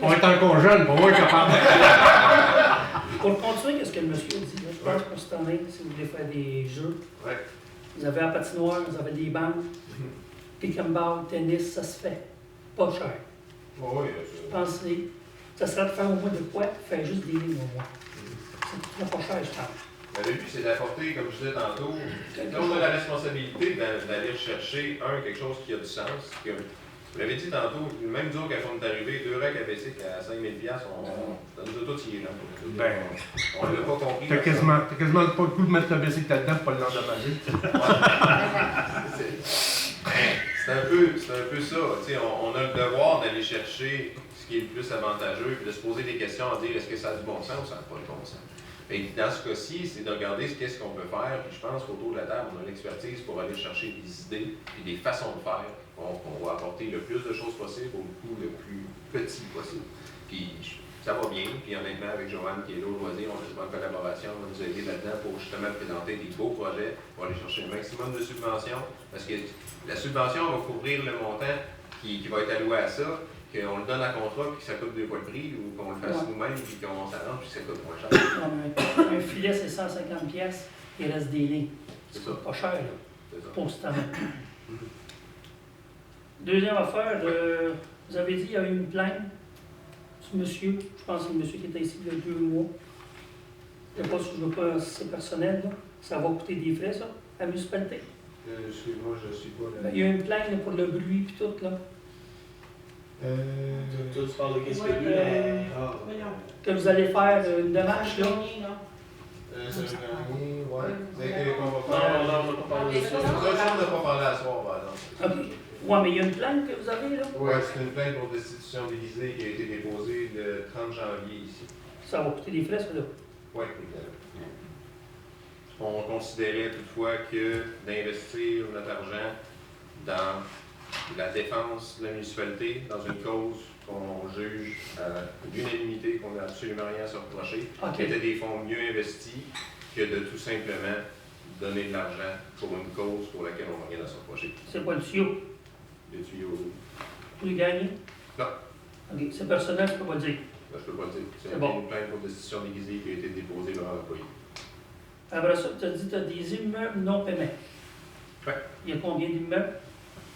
On est encore jeune, pour moi, capable. Pour continuer, qu'est-ce que le monsieur dit? Là, je pense que cette année, si vous voulez faire des jeux, vous avez la patinoire, vous avez des bandes, pick and ball, tennis, ça se fait. pas cher. Oui, Pensez, ça serait de faire au moins de quoi? Faire juste des lignes au moins. C'est pas cher, je pense. le but, c'est d'apporter, comme je disais tantôt, là, on a la responsabilité d'aller chercher, quelque chose qui a du sens. Vous l'avez dit tantôt, même nous autres, quand on est arrivé, 2 racks à basic à 5 000 $, ça nous a tout tiré. Ben, On l'a pas compris. t'as quasiment pas le coup de mettre le basic là-dedans pour pas l'endommager. C'est un peu ça. On a le devoir d'aller chercher ce qui est le plus avantageux, puis de se poser des questions, à dire est-ce que ça a du bon sens ou ça n'a pas de bon sens. Et dans ce cas-ci, c'est de regarder qu'est-ce qu'on peut faire. Puis je pense qu'autour de la table, on a l'expertise pour aller chercher des idées et des façons de faire. On va apporter le plus de choses possible au coût le plus petit possible. Puis ça va bien. Puis honnêtement, avec Joanne qui est là au loisir, on a une bonne collaboration. On va nous aider là-dedans pour justement présenter des beaux projets, pour aller chercher le maximum de subventions. Parce que la subvention va couvrir le montant qui va être alloué à ça, qu'on le donne à contrat, puis que ça coûte 2 fois le prix, ou qu'on le fasse nous-mêmes, puis qu'on s'arrange, puis que ça coûte moins cher. Un filet, c'est 150 $, il reste des lignes. C'est ça. Pas cher, là, C'est ça. pour ce temps. Deuxième affaire, vous avez dit qu'il y avait une plainte du monsieur, je pense que c'est le monsieur qui était ici il y a 2 mois. Je ne sais pas si je veux pas, si c'est personnel, là. Ça va coûter des frais, ça, à la municipalité. Excuse-moi, je suis pas là. Ben, il y a une plainte là, pour le bruit et tout, là. Tu parles de qu'est-ce Ouais, que lui, là? Ah. Voyons. Que vous allez faire une démarche, là. C'est le dernier, ouais. C'est qu'on va Non, faire. non, on n'a pas parlé de C'est ça. une autre chose de pas parler à soir, par exemple. OK. Ouais, mais il y a une plainte que vous avez, là. Ouais, c'est une plainte pour destitution déguisée qui a été déposée le 30 janvier ici. Ça va coûter des frais, ça, là. Oui, on considérait toutefois que d'investir notre argent dans la défense de la municipalité, dans une cause qu'on juge à l'unanimité, qu'on n'a absolument rien à se reprocher, OK. étaient des fonds mieux investis que de tout simplement donner de l'argent pour une cause pour laquelle on n'a rien à se reprocher. C'est pas le tuyau. Les tuyaux, Vous les gagnez? Non. OK. C'est personnel, je peux pas le dire. là, je peux pas le dire. C'est C'est bon. une plainte pour destitution déguisée qui a été déposée par l'employé. Après ça, tu as dit que tu as des immeubles non paiements. Ouais. Il y a combien d'immeubles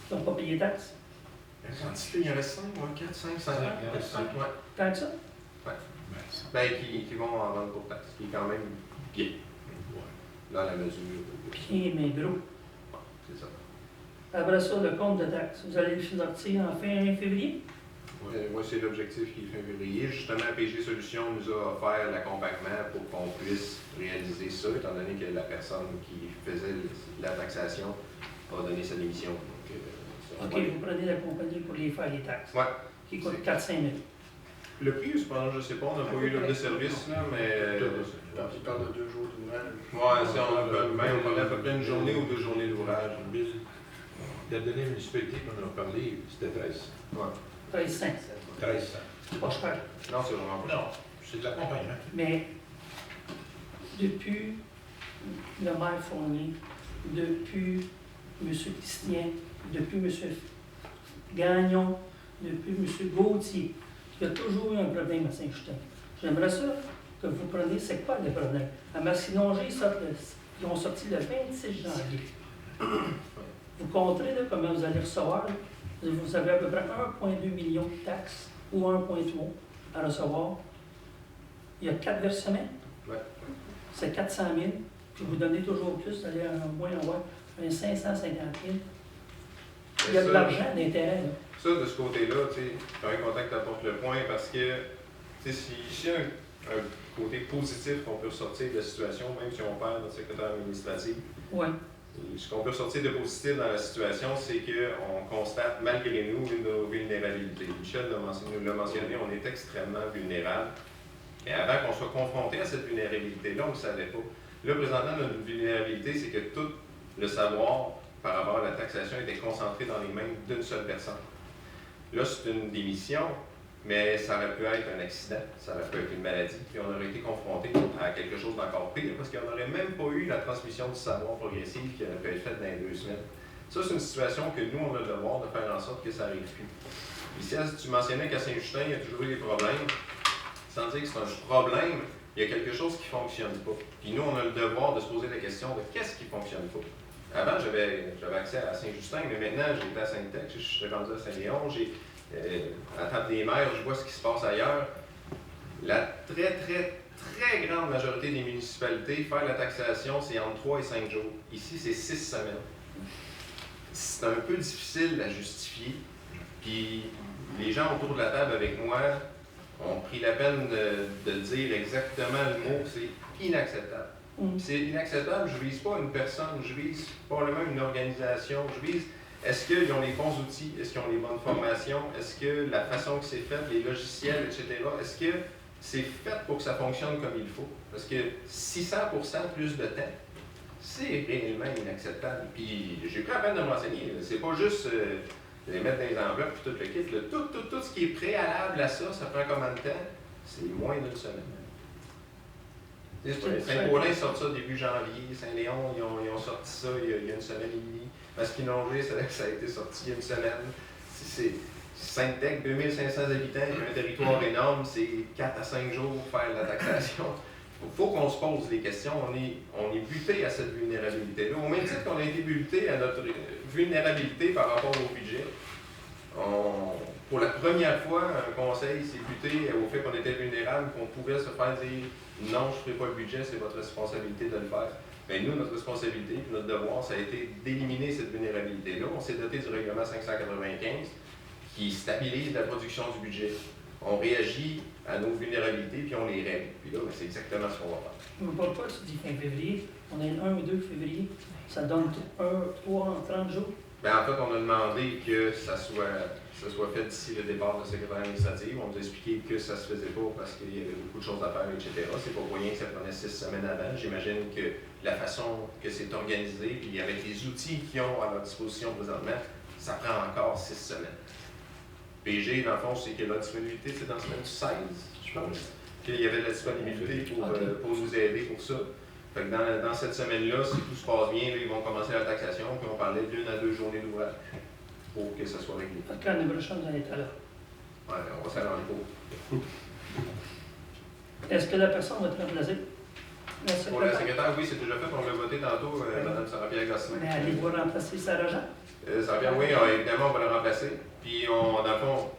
qui n'ont pas payé les taxes? La quantité, il y en reste 5, 4, 5, 5. Ouais. Tant que ça? Ben, qui vont en vendre pour taxe, qui est quand même bien. Dans la mesure. Bien, mais gros. C'est ça. Après ça, le compte de taxes. Vous allez le sortir en fin février? Moi, c'est l'objectif qui est fin février. Justement, PG Solutions nous a offert l'accompagnement pour qu'on puisse réaliser ça, étant donné que la personne qui faisait la taxation a donné sa démission. Donc, OK, vous prenez la compagnie pour les faire les taxes. Ouais. Qui coûte 4-5 000. Le prix, cependant, je ne sais pas, on n'a pas eu l'offre de service, là, mais. Tu parles de 2 jours d'ouvrage. Ouais, c'est on parlait à peu près une journée ou 2 journées d'ouvrage. La dernière municipalité qu'on a parlé, c'était 13. Ouais. 13 1300. C'est pas cher. Non, c'est vraiment pas cher. Non, c'est de l'accompagnement. Mais depuis le maire Fournier, depuis M. Christian, depuis M. Gagnon, depuis M. Gauthier, il y a toujours eu un problème à Saint-Justin. J'aimerais ça que vous preniez, c'est quoi le problème? À Massinongé, ils ont sorti le 26 janvier. Vous compterez là, comment vous allez recevoir. Là. Vous avez à peu près 1,2 million de taxes ou 1,3 à recevoir. Il y a 4 versements. Ouais. C'est 400 000. Puis vous donnez toujours plus, vous allez en moins avoir un 550 000. Il y a de l'argent d'intérêt. Là. Ça, de ce côté-là, tu sais, je suis content que tu apportes le point parce que, tu sais, s'il y a un côté positif qu'on peut ressortir de la situation, même si on perd notre secrétaire administratif, Oui. ce qu'on peut ressortir de positif dans la situation, c'est qu'on constate, malgré nous, une de nos vulnérabilités. Michel nous l'a mentionné, on est extrêmement vulnérable. Mais avant qu'on soit confronté à cette vulnérabilité-là, on ne le savait pas. Là, présentement, notre vulnérabilité, c'est que tout le savoir par rapport à la taxation était concentré dans les mains d'une seule personne. Là, c'est une démission, mais ça aurait pu être un accident, ça aurait pu être une maladie, puis on aurait été confronté à quelque chose d'encore pire, parce qu'on n'aurait même pas eu la transmission du savoir progressif qui aurait pu être faite dans les 2 semaines. Ça, c'est une situation que nous, on a le devoir de faire en sorte que ça n'arrive plus. Ici, tu mentionnais qu'à Saint-Justin, il y a toujours eu des problèmes. Sans dire que c'est un problème, il y a quelque chose qui ne fonctionne pas. Puis nous, on a le devoir de se poser la question de qu'est-ce qui ne fonctionne pas. Avant, j'avais accès à Saint-Justin, mais maintenant, j'étais à Saint-Ex, je suis rendu à Saint-Léon, à la table des maires, je vois ce qui se passe ailleurs. La très grande majorité des municipalités, faire la taxation, c'est entre 3 et 5 jours. Ici, c'est 6 semaines. C'est un peu difficile à justifier. Puis les gens autour de la table avec moi ont pris la peine de dire exactement le mot, c'est inacceptable. C'est inacceptable, je ne vise pas une personne, je vise probablement une organisation, je vise est-ce qu'ils ont les bons outils, est-ce qu'ils ont les bonnes formations, est-ce que la façon que c'est fait, les logiciels, etc., est-ce que c'est fait pour que ça fonctionne comme il faut? Parce que 600% plus de temps, c'est réellement inacceptable. Puis j'ai pris la peine de me renseigner, c'est pas juste les mettre dans les enveloppes et tout le kit, tout ce qui est préalable à ça, ça prend combien de temps? C'est moins d'une semaine. Saint-Paulin sort ça début janvier, Saint-Léon, ils ont sorti ça il y a une semaine et demie. Masquinongé, ça a été sorti il y a une semaine. C'est Sainte-Tech, 2500 habitants, il y a un territoire énorme, c'est 4 à 5 jours pour faire la taxation. Il faut qu'on se pose des questions. On est buté à cette vulnérabilité-là. Au même titre qu'on a été buté à notre vulnérabilité par rapport au budget. Pour la première fois, un conseil s'est buté au fait qu'on était vulnérable, qu'on pouvait se faire dire non, je ne ferai pas le budget, c'est votre responsabilité de le faire. Mais nous, notre responsabilité, puis notre devoir, ça a été d'éliminer cette vulnérabilité-là. On s'est doté du règlement 595 qui stabilise la production du budget. On réagit à nos vulnérabilités, puis on les règle. Puis là, c'est exactement ce qu'on va faire. Mais pourquoi tu dis fin février? On est le 1 et 2 février. Ça donne 30 jours. Bien, en fait, on a demandé que ça soit fait d'ici le départ de la secrétaire administrative. On nous a expliqué que ça ne se faisait pas parce qu'il y avait beaucoup de choses à faire, etc. C'est pas pour rien que ça prenait 6 semaines avant. J'imagine que la façon que c'est organisé, puis avec les outils qu'ils ont à leur disposition présentement, ça prend encore 6 semaines. PG, dans le fond, c'est que la disponibilité, c'est dans la semaine 16, je pense, qu'il y avait de la disponibilité pour nous aider pour ça. Fait que dans cette semaine-là, si tout se passe bien, là, ils vont commencer la taxation, puis on parlait d'1 à 2 journées d'ouvrage pour que ça soit réglé. Fait que l'année prochaine, vous allez être là. Ouais, on va s'arranger pour. Est-ce que la personne va être remplacée? Pour la secrétaire, oui, c'est déjà fait. On l'a voté tantôt, Mme Sarah-Pierre Gosselin. Mais allez-vous remplacer Sarah Jean? Sarah-Pierre, oui, évidemment, on va la remplacer. Puis, dans le fond,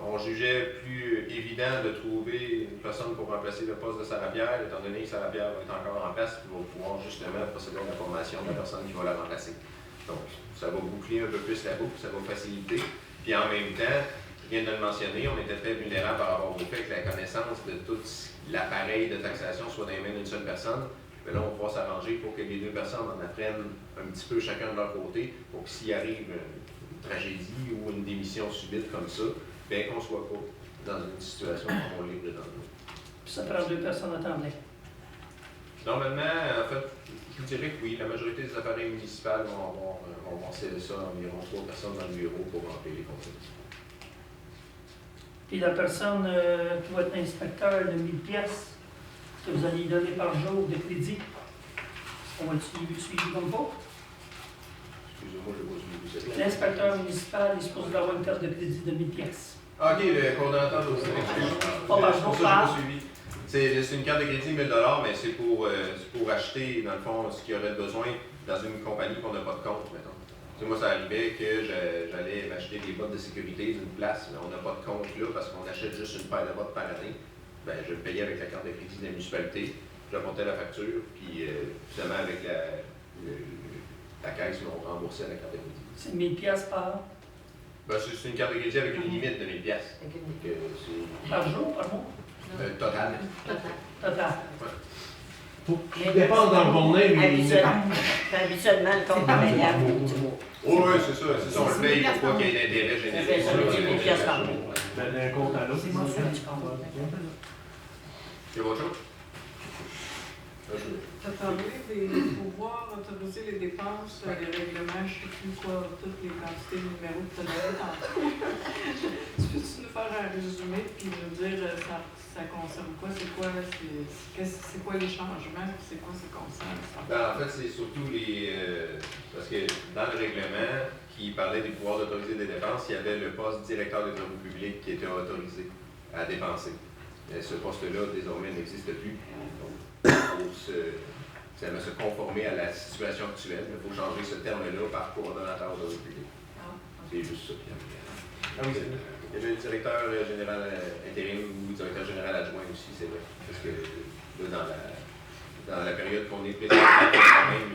on jugeait plus évident de trouver une personne pour remplacer le poste de Sarah-Pierre, étant donné que Sarah-Pierre va être encore en place, puis va pouvoir justement procéder à la formation de la personne qui va la remplacer. Donc, ça va boucler un peu plus la boucle, ça va faciliter. Puis en même temps, je viens de le mentionner, on était très vulnérable par rapport au fait que la connaissance de tout l'appareil de taxation soit dans les mains d'une seule personne. Mais là, on va pouvoir s'arranger pour que les deux personnes en apprennent un petit peu chacun de leur côté, pour que s'il arrive une tragédie ou une démission subite comme ça, bien qu'on ne soit pas dans une situation comme on l'est présentement. Puis ça prend 2 personnes à temps plein. Normalement, en fait, je dirais que oui, la majorité des appareils municipaux vont céder ça environ 3 personnes dans le bureau pour remplir les contrats. Puis la personne qui va être inspecteur de 1000 pièces que vous allez lui donner par jour de crédit, on va le suivre comme ça? Excusez-moi, je ne sais pas. L'inspecteur municipal est supposé avoir une carte de crédit de 1000 pièces. Ah, ok, le coordonnateur de Pas par jour, par. C'est une carte de crédit de 1000 $, mais c'est pour acheter, dans le fond, ce qu'il y aurait besoin dans une compagnie qu'on n'a pas de compte, mettons. Tu sais, moi, ça arrivait que j'allais m'acheter des bottes de sécurité d'une place, mais on n'a pas de compte là parce qu'on achète juste une paire de bottes par année. Ben, je le payais avec la carte de crédit de la municipalité, j'apportais la facture, puis finalement, avec la caisse, on remboursait la carte de crédit. C'est 1000 pièces par. Ben, c'est une carte de crédit avec une limite de 1000 $. Par jour, par mois? Total. Total. Tout dépend dans le journée, mais Habituellement, le compte familial. Oui, c'est ça, on le paye pour pas qu'il y ait d'intérêt généré. C'est 1000 pièces par mois. d'un compte à l'autre. C'est mensuel. Il y a autre chose? Tu as parlé des pouvoirs autoriser les dépenses, les règlements, je ne sais plus quoi, toutes les quantités de numéros que tu as donné tantôt. Tu peux-tu nous faire un résumé puis nous dire ça concerne quoi? C'est quoi les changements? C'est quoi ça concerne? Ben, en fait, c'est surtout parce que dans le règlement qui parlait des pouvoirs d'autoriser des dépenses, il y avait le poste directeur des travaux publics qui était autorisé à dépenser. Et ce poste-là, désormais, n'existe plus. Donc, pour se conformer à la situation actuelle, il faut changer ce terme-là par coordonnateur de travaux publics. C'est juste ça. Ah oui, c'est Il y avait le directeur général intérim ou le directeur général adjoint aussi, c'est vrai. Parce que là, dans la période qu'on est présentement,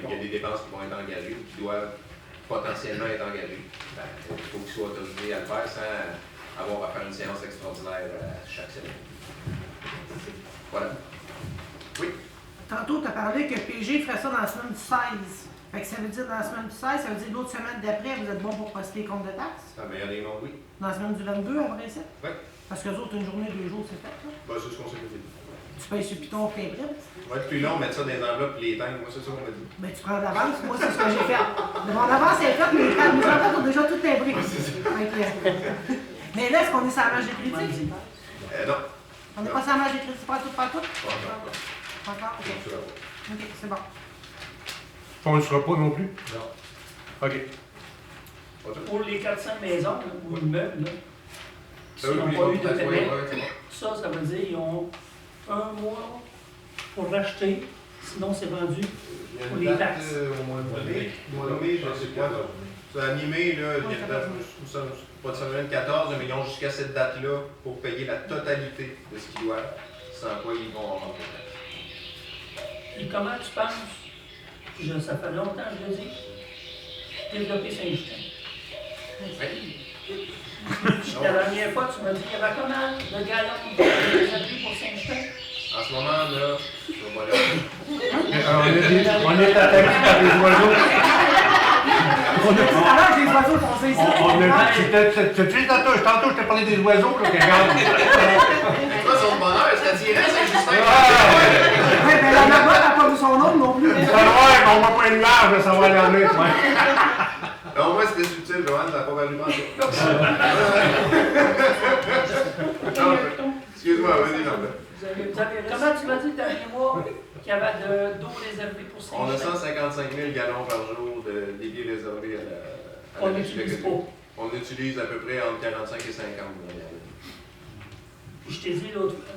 il y a des dépenses qui vont être engagées ou qui doivent potentiellement être engagées. Ben, il faut qu'ils soient autorisés à le faire sans avoir à faire une séance extraordinaire chaque semaine. Voilà. Oui. Tantôt, tu as parlé que PG ferait ça dans la semaine du 16. Fait que ça veut dire dans la semaine du 16, ça veut dire l'autre semaine d'après, vous êtes bon pour poster les comptes de taxes? Ah, meilleur des mondes, oui. Dans la semaine du 22, en principe? Oui. Parce que les autres, une journée, 2 jours, c'est fait, là. Ben, c'est ce qu'on s'est dit. Tu payes sur Python pour tes brides. Ouais, plus long, mettre ça dans les enveloppes et les teindre. Moi, c'est ça qu'on m'a dit. Ben, tu prends d'avance. Moi, c'est ce que j'ai fait. Mon avance est faite, mais les enveloppes ont déjà tout timbré. Mais là, est-ce qu'on est sur la marge de crédit? Non. On n'est pas sur la marge de crédit, pas tout? Pas encore. Pas encore? OK. OK, c'est bon. On ne le sera pas non plus? Non. OK. Pour les 400 maisons là, ou immeubles, là, qui oui, n'ont oui, pas eu oui, de oui, paiement, oui, c'est bon. ça veut dire qu'ils ont 1 mois pour racheter, sinon c'est vendu. Il y a Pour une les date taxes. au mois de mai. Au mois de mai, je ne sais pas. C'est à mi-mai, là, il y a une date, pas de semaine 14, mais ils ont jusqu'à cette date-là pour payer la totalité de ce qu'ils doivent, sans quoi ils vont avoir des taxes. Et comment tu penses, ça fait longtemps que je le dis, développer Saint-Justin? La dernière fois, tu m'as dit qu'il y avait combien de galons de abus pour Saint-Justin? En ce moment, là, je vais là. On est attaqué par les oiseaux. Tout à l'heure, j'ai des oiseaux foncés ici. Tantôt, je t'ai parlé des oiseaux, là, qui regardent. C'est quoi son bonheur? Est-ce qu'elle tirait Saint-Justin? Ouais, mais la marmotte n'a pas vu son nom non plus. Ça va, mais on va pas une large, ça va aller en nez, ouais. Non, au moins c'était subtil, Joanne, t'as pas valu penser. Excuse-moi, vas-y, non. Comment tu m'as dit le dernier mois qu'il y avait d'eau réservée pour On a Saint-Justin? 155 000 gallons par jour de débit réservé à la On n'utilise pas. On utilise à peu près entre 45 et 50 millions. Je t'ai dit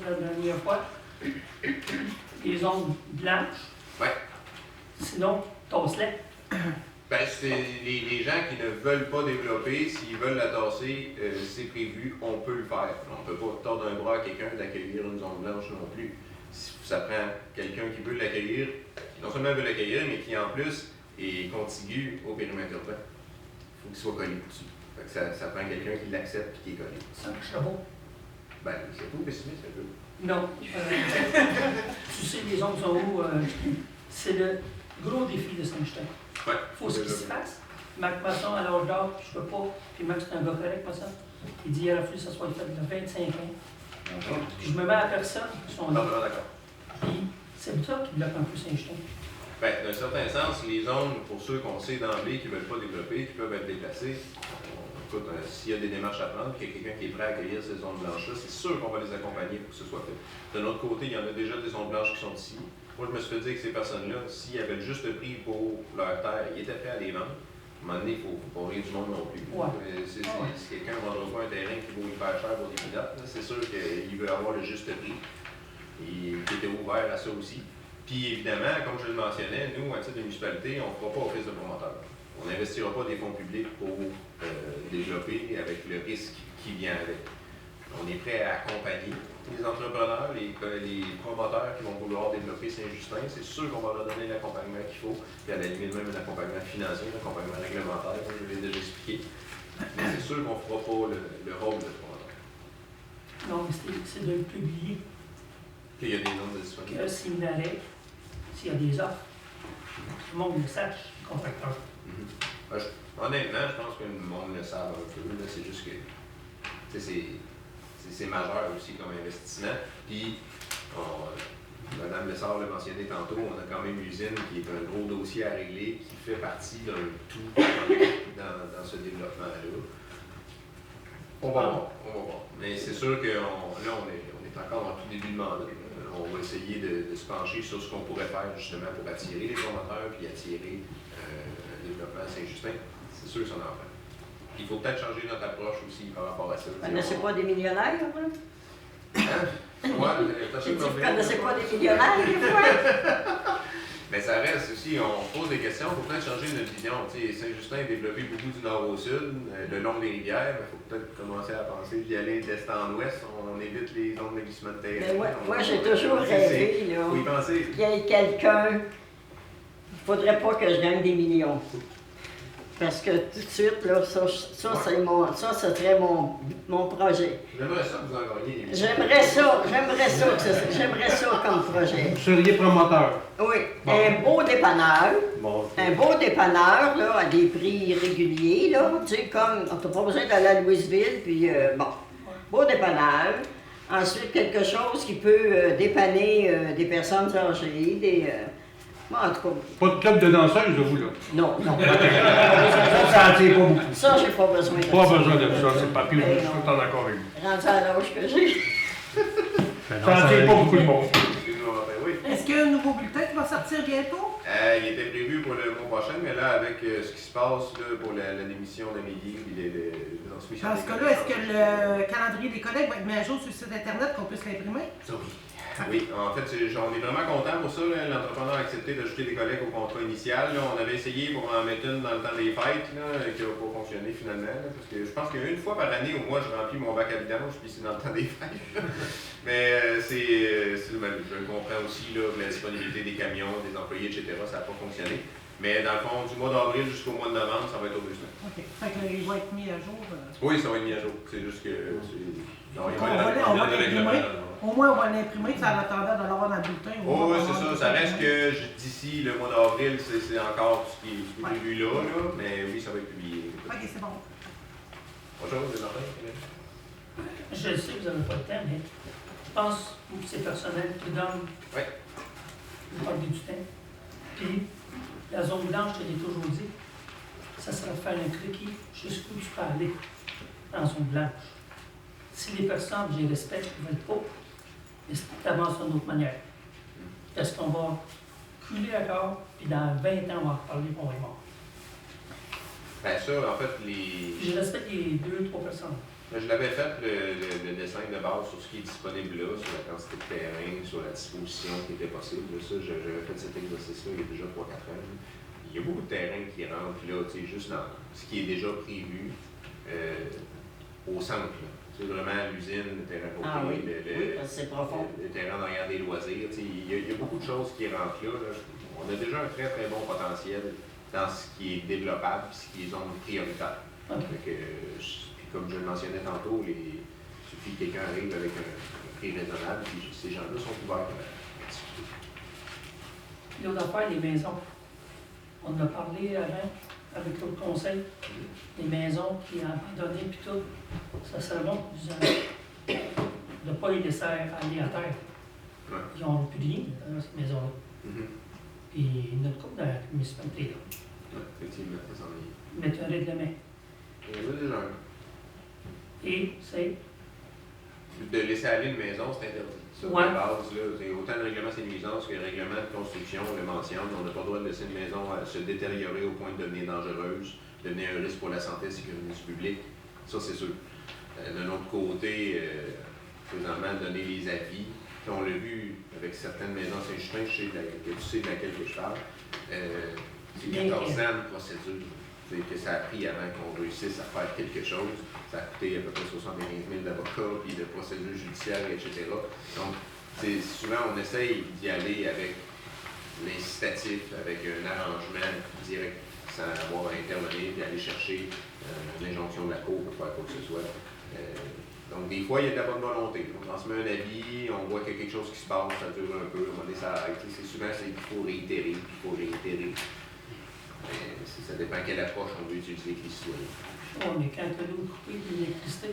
la dernière fois, les zones blanches. Ouais. Sinon, tasse-les. Ben, c'est les gens qui ne veulent pas développer, s'ils veulent la tasser, c'est prévu, on peut le faire. On ne peut pas tordre un bras à quelqu'un d'accueillir une zone blanche non plus. Ça prend quelqu'un qui veut l'accueillir, qui non seulement veut l'accueillir, mais qui en plus est contigu au périmètre urbain. Il faut qu'il soit collé dessus. Fait que ça prend quelqu'un qui l'accepte et qui est collé. 5 chevaux. Ben, c'est tout pessimiste un peu. Non. Tu sais, les zones sont où? C'est le gros défi de Saint-Justin. Ouais. Faut ce qui se passe. Marc Masson, à l'âge d'âge, je peux pas. Puis Marc, c'est un gars correct, Masson. Il dit, il aurait fallu que ça soit fait de 25 ans. Puis je me mets à personne qui sont là. Non, d'accord. Puis c'est ça qui bloque un peu Saint-Justin. Ben, d'un certain sens, les zones, pour ceux qu'on sait d'emblée qui ne veulent pas développer, qui peuvent être déplacées, écoute, s'il y a des démarches à prendre, qu'il y a quelqu'un qui est prêt à accueillir ces zones blanches-là, c'est sûr qu'on va les accompagner pour que ce soit fait. De l'autre côté, il y en a déjà des zones blanches qui sont ici. Moi, je me suis fait dire que ces personnes-là, s'ils avaient le juste prix pour leur terre, ils étaient prêts à les vendre. À un moment donné, il ne faut pas rire du monde non plus. Ouais. Si quelqu'un ne vendra pas un terrain qui vaut hyper cher pour des pilotes, c'est sûr qu'il veut avoir le juste prix. Et il était ouvert à ça aussi. Puis évidemment, comme je le mentionnais, nous, à titre de municipalité, on ne fera pas office de promoteur. On n'investira pas des fonds publics pour développer avec le risque qui vient avec. On est prêt à accompagner les entrepreneurs, les promoteurs qui vont vouloir développer Saint-Justin. C'est sûr qu'on va leur donner l'accompagnement qu'il faut, puis à la limite même un accompagnement financier, un accompagnement réglementaire, comme je l'ai déjà expliqué. Mais c'est sûr qu'on ne fera pas le rôle de promoteur. Non, mais c'est de le publier. Qu'il y a des noms de disponibles. Que s'il n'arrête, s'il y a des offres, tout le monde le sache, le contracteur. Honnêtement, je pense que le monde le savent un peu. C'est juste que c'est majeur aussi comme investissement. Puis, Mme Lessard l'a mentionné tantôt, on a quand même l'usine qui est un gros dossier à régler, qui fait partie d'un tout dans ce développement-là. On va voir. Mais c'est sûr que là, on est encore en tout début de mandat. On va essayer de se pencher sur ce qu'on pourrait faire justement pour attirer les promoteurs puis attirer le développement à Saint-Justin. C'est sûr que ça en fait. Il faut peut-être changer notre approche aussi par rapport à ça. Vous ne connaissez pas des millionnaires, là? Ouais, Vous ne connaissez pas des millionnaires, des fois? Mais ça reste aussi, on faut pose des questions, il faut peut-être changer notre vision. Tu sais, Saint-Justin est développé beaucoup du nord au sud, le long des rivières. Il faut peut-être commencer à penser d'y aller d'est en ouest. On évite les zones de glissement de terrain. Mais moi, j'ai toujours rêvé, là, faut y penser. qu'il y ait quelqu'un. Il faudrait pas que je gagne des millions. Parce que tout de suite, là, ça serait mon projet. J'aimerais ça que vous en gagniez. J'aimerais ça comme projet. Vous seriez promoteur. Oui, Bon. un beau dépanneur. Bon. Un beau dépanneur, là, à des prix réguliers, là, tu sais, comme, on n'a pas besoin d'aller à Louisville, puis bon, beau dépanneur. Ensuite, quelque chose qui peut dépanner des personnes âgées, bon, en tout cas, Pas de club de danseuses de vous, là. non. Ça attire pas beaucoup. Ça, j'ai pas besoin de Pas ça. besoin de ça, c'est pas pire, je suis tout le temps d'accord avec vous. Rendu à l'âge que j'ai. Ça attire pas beaucoup de monde. Excuse-moi, oui. Est-ce qu'il y a un nouveau bulletin qui va sortir bientôt? Il était prévu pour le mois prochain, mais là, avec ce qui se passe là, pour la démission d'Amélie et les transmissions. Dans ce cas-là, est-ce que le calendrier des collègues va être mis à jour sur le site Internet qu'on puisse l'imprimer? Oui, en fait, on est vraiment content pour ça. L'entrepreneur a accepté d'ajouter des collègues au contrat initial. Là, on avait essayé pour en mettre une dans le temps des fêtes, là, qui n'a pas fonctionné finalement. Là, parce que je pense qu'une fois par année, au moins, je remplis mon bac à vidange, puis c'est dans le temps des fêtes. Mais c'est je le comprends aussi, là, la disponibilité des camions, des employés, etc., ça n'a pas fonctionné. Mais dans le fond, du mois d'avril jusqu'au mois de novembre, ça va être au 2 semaines. OK. Fait que là, il va être mis à jour. Oui, ça va être mis à jour. C'est juste que. Non, il On va être va dans le règlement. l'imprimer. Au moins, on va l'imprimer, ça en attendant de l'avoir dans le bulletin. Oh, oui, c'est ça. Ça reste que d'ici le mois d'avril, c'est encore ce qui est prévu là, mais oui, ça va être publié. OK, c'est bon. Autre chose, des enfants? Je sais que vous n'avez pas le temps, mais je pense que c'est personnel qui donne le parler du temps. Puis, la zone blanche, je te l'ai toujours dit, ça serait de faire un cliquis jusqu'où tu peux aller dans la zone blanche. Si les personnes, je les respecte, ne veulent pas, mais tu avances d'une autre manière. Parce qu'on va couler encore, puis dans 20 ans, on va en reparler, puis on va être mort. Ben ça, en fait, Puis je respecte les 2-3 personnes. je l'avais fait le dessin de base sur ce qui est disponible là, sur la quantité de terrain, sur la disposition qui était possible. Là, ça, j'avais fait cet exercice-là il y a déjà 3-4 ans. Il y a beaucoup de terrain qui rentre là, tu sais, juste dans ce qui est déjà prévu au centre. Là. C'est vraiment l'usine, le terrain Oui, c'est profond. Le terrain derrière des loisirs. Il y a beaucoup de choses qui rentrent là. On a déjà un très très bon potentiel dans ce qui est développable et ce qui est zone prioritaire. Puis comme je le mentionnais tantôt, il suffit que quelqu'un arrive avec un prix raisonnable, puis ces gens-là sont ouverts à discuter. L'autre affaire, les maisons. On en a parlé avant avec l'autre conseil. Les maisons qui ont abandonné puis tout, ça serait bon de ne pas les laisser aller à terre. Ouais. Ils n'ont plus rien dans cette maison-là. Puis notre couple de la municipalité, là, Ouais, effectivement, ça s'en est. mettre un règlement. Il y en a déjà un. Et c'est De laisser aller une maison, c'est interdit. Ça, Ouais. de base, là, c'est autant le règlement c'est nuisance que le règlement de construction le mentionne. On n'a pas le droit de laisser une maison se détériorer au point de devenir dangereuse, devenir un risque pour la santé et la sécurité du public. Ça, c'est sûr. D'un autre côté, présentement, donner les avis. Puis on l'a vu avec certaines maisons Saint-Justin, tu sais de laquelle que je parle. C'est 14 ans de procédure. C'est que ça a pris avant qu'on réussisse à faire quelque chose. Ça a coûté à peu près 75 000 d'avocats, puis de procédures judiciaires, etc. Donc, souvent, on essaye d'y aller avec l'incitatif, avec un arrangement direct, sans avoir à intervenir, puis aller chercher l'injonction de la Cour pour faire quoi que ce soit. Donc, des fois, il y a de la bonne volonté. On transmet un avis, on voit qu'il y a quelque chose qui se passe, ça dure un peu, on ça arrête. Souvent, c'est qu'il faut réitérer, il faut réitérer. Mais ça dépend quelle approche on veut utiliser avec les citoyens. oh, mais quand tu as l'eau coupée de l'électricité,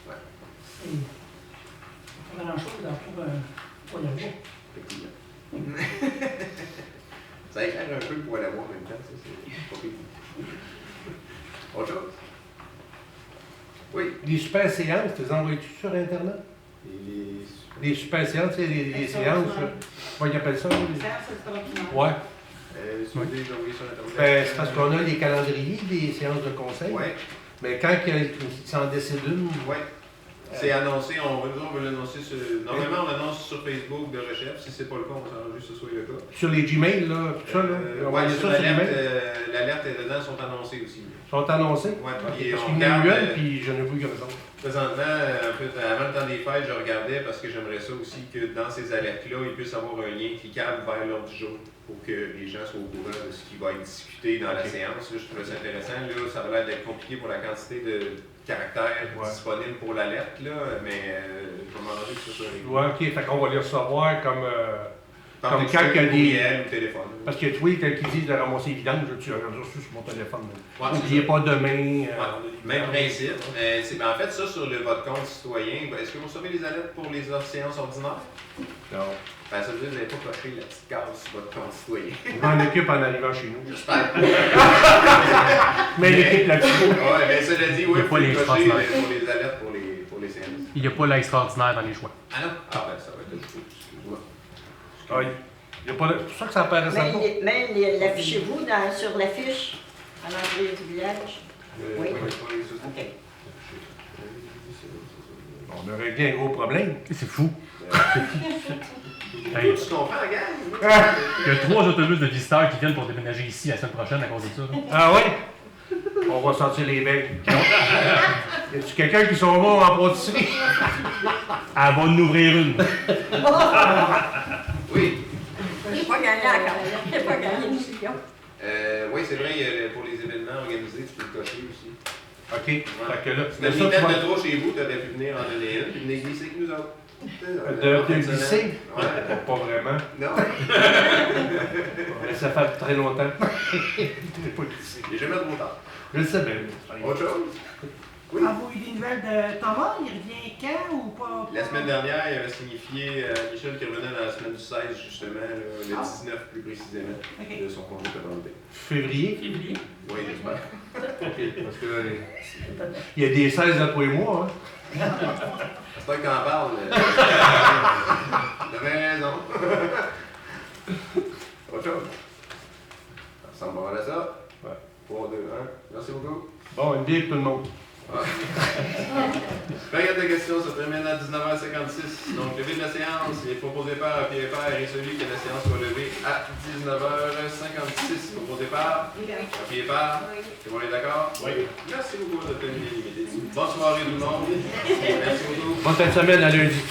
Ouais. c'est pas grand-chose pour la bois. Effectivement. Ça éclaire un peu le poêle à bois en même temps, ça, c'est pas pire. Autre chose? Oui. Les super séances, tu les envoies-tu sur Internet? Les super séances, c'est les séances, comment ils appellent ça? Séance extraordinaire. Ouais. Si vous voulez les envoyer sur Internet. C'est parce qu'on a les calendriers des séances de conseil. Oui. Mais quand il s'en décide une, Oui. C'est annoncé, on veut l'annoncer sur... Normalement, on l'annonce sur Facebook de Rechef. Si c'est pas le cas, on s'arrange juste que ce soit le cas. Sur les Gmail, là, tout ça, là. On va Ouais, aller sur ça sur l'alerte, Gmail. l'alerte et dedans sont annoncés aussi. Ils sont annoncés. Ouais, Parce puis on qu'il y en a regarde... eu une, puis je n'ai pas eu comme ça. Présentement, en fait, avant le temps des fêtes, je regardais parce que j'aimerais ça aussi que dans ces alertes-là, il puisse avoir un lien cliquable vers l'ordre du jour pour que les gens soient au courant de ce qui va être discuté dans la séance. Là, je trouvais ça intéressant. Là, ça va l'air d'être compliqué pour la quantité de caractères disponibles pour l'alerte, là, mais je vais m'arranger que ça soit réglé. Ouais, ok, fait qu'on va les recevoir comme Par comme texto, quand il y a des- courriel ou téléphone. parce que oui, quand ils disent de ramasser vidange, tu regardes ça sur mon téléphone. Ouais, c'est N'oubliez ça. pas demain. Même principe. Ben, en fait, ça, sur le vote compte citoyen, est-ce que vous recevez les alertes pour les séances ordinaires? Non. Ben, ça veut dire que vous n'avez pas coché la petite case sur votre compte citoyen. Je m'en occupe en arrivant chez nous. J'espère. Mais l'équipe là-dessus. Ouais, mais cela dit, Il y oui, a vous pas les pouvez cocher extraordinaires. pour les alertes pour les séances. Il n'y a pas l'extraordinaire dans les choix. Ah non? Ah ben, ça va être ajouté. Excuse-moi. Ah, il y a pas de- c'est pour ça que ça apparaissait pas. Même l'affichez-vous sur l'affiche à l'entrée du village? Oui. OK. On a réglé un gros problème. C'est fou. Tu Hey, comprends, gang? il y a 3 autobus de visiteurs qui viennent pour déménager ici la semaine prochaine à cause de ça. Ah oui? On va sortir les beignes. Y a-tu quelqu'un qui sont bons en pâtisserie? Elle va en ouvrir une. Oui. Je n'ai pas gagné encore. Je n'ai pas gagné le sillon. Oui, c'est vrai, pour les événements organisés, tu peux le cocher aussi. OK. Fait que là, Si tu as ça, mis tu vas- de trop chez vous, tu aurais pu venir en donner une, puis venir glisser avec nous autres. de glisser? Ouais. Pas vraiment. Non, Mais ça fait très longtemps. J'ai pas glissé. il n'est jamais trop tard. Je le sais bien. Autre chose? Oui. Avez-vous eu des nouvelles de Thomas? Il revient quand ou pas? La semaine dernière, il avait signifié Michel qui revenait dans la semaine du 16, justement, là, le 19 plus précisément, OK. de son congé de paternité. Février? Février. Oui, j'espère. OK. Parce que il y a des 16 à tous les mois. Hein. C'est pas qu'on parle. T'avais raison. Autre chose? Ça ressemble pas mal à ça. Ouais. 3, 2, 1. Merci beaucoup. Bon, une bière pour tout le monde. Période de questions se termine à 19h56. Donc, levée de la séance est proposé par Pierre Père et celui que la séance soit levée à 19h56. Proposé par Pierre Père. Tout le monde est d'accord? Oui. Merci beaucoup de tenir limité. Bonne soirée tout le monde. Merci beaucoup. Bonne fin de semaine à lundi.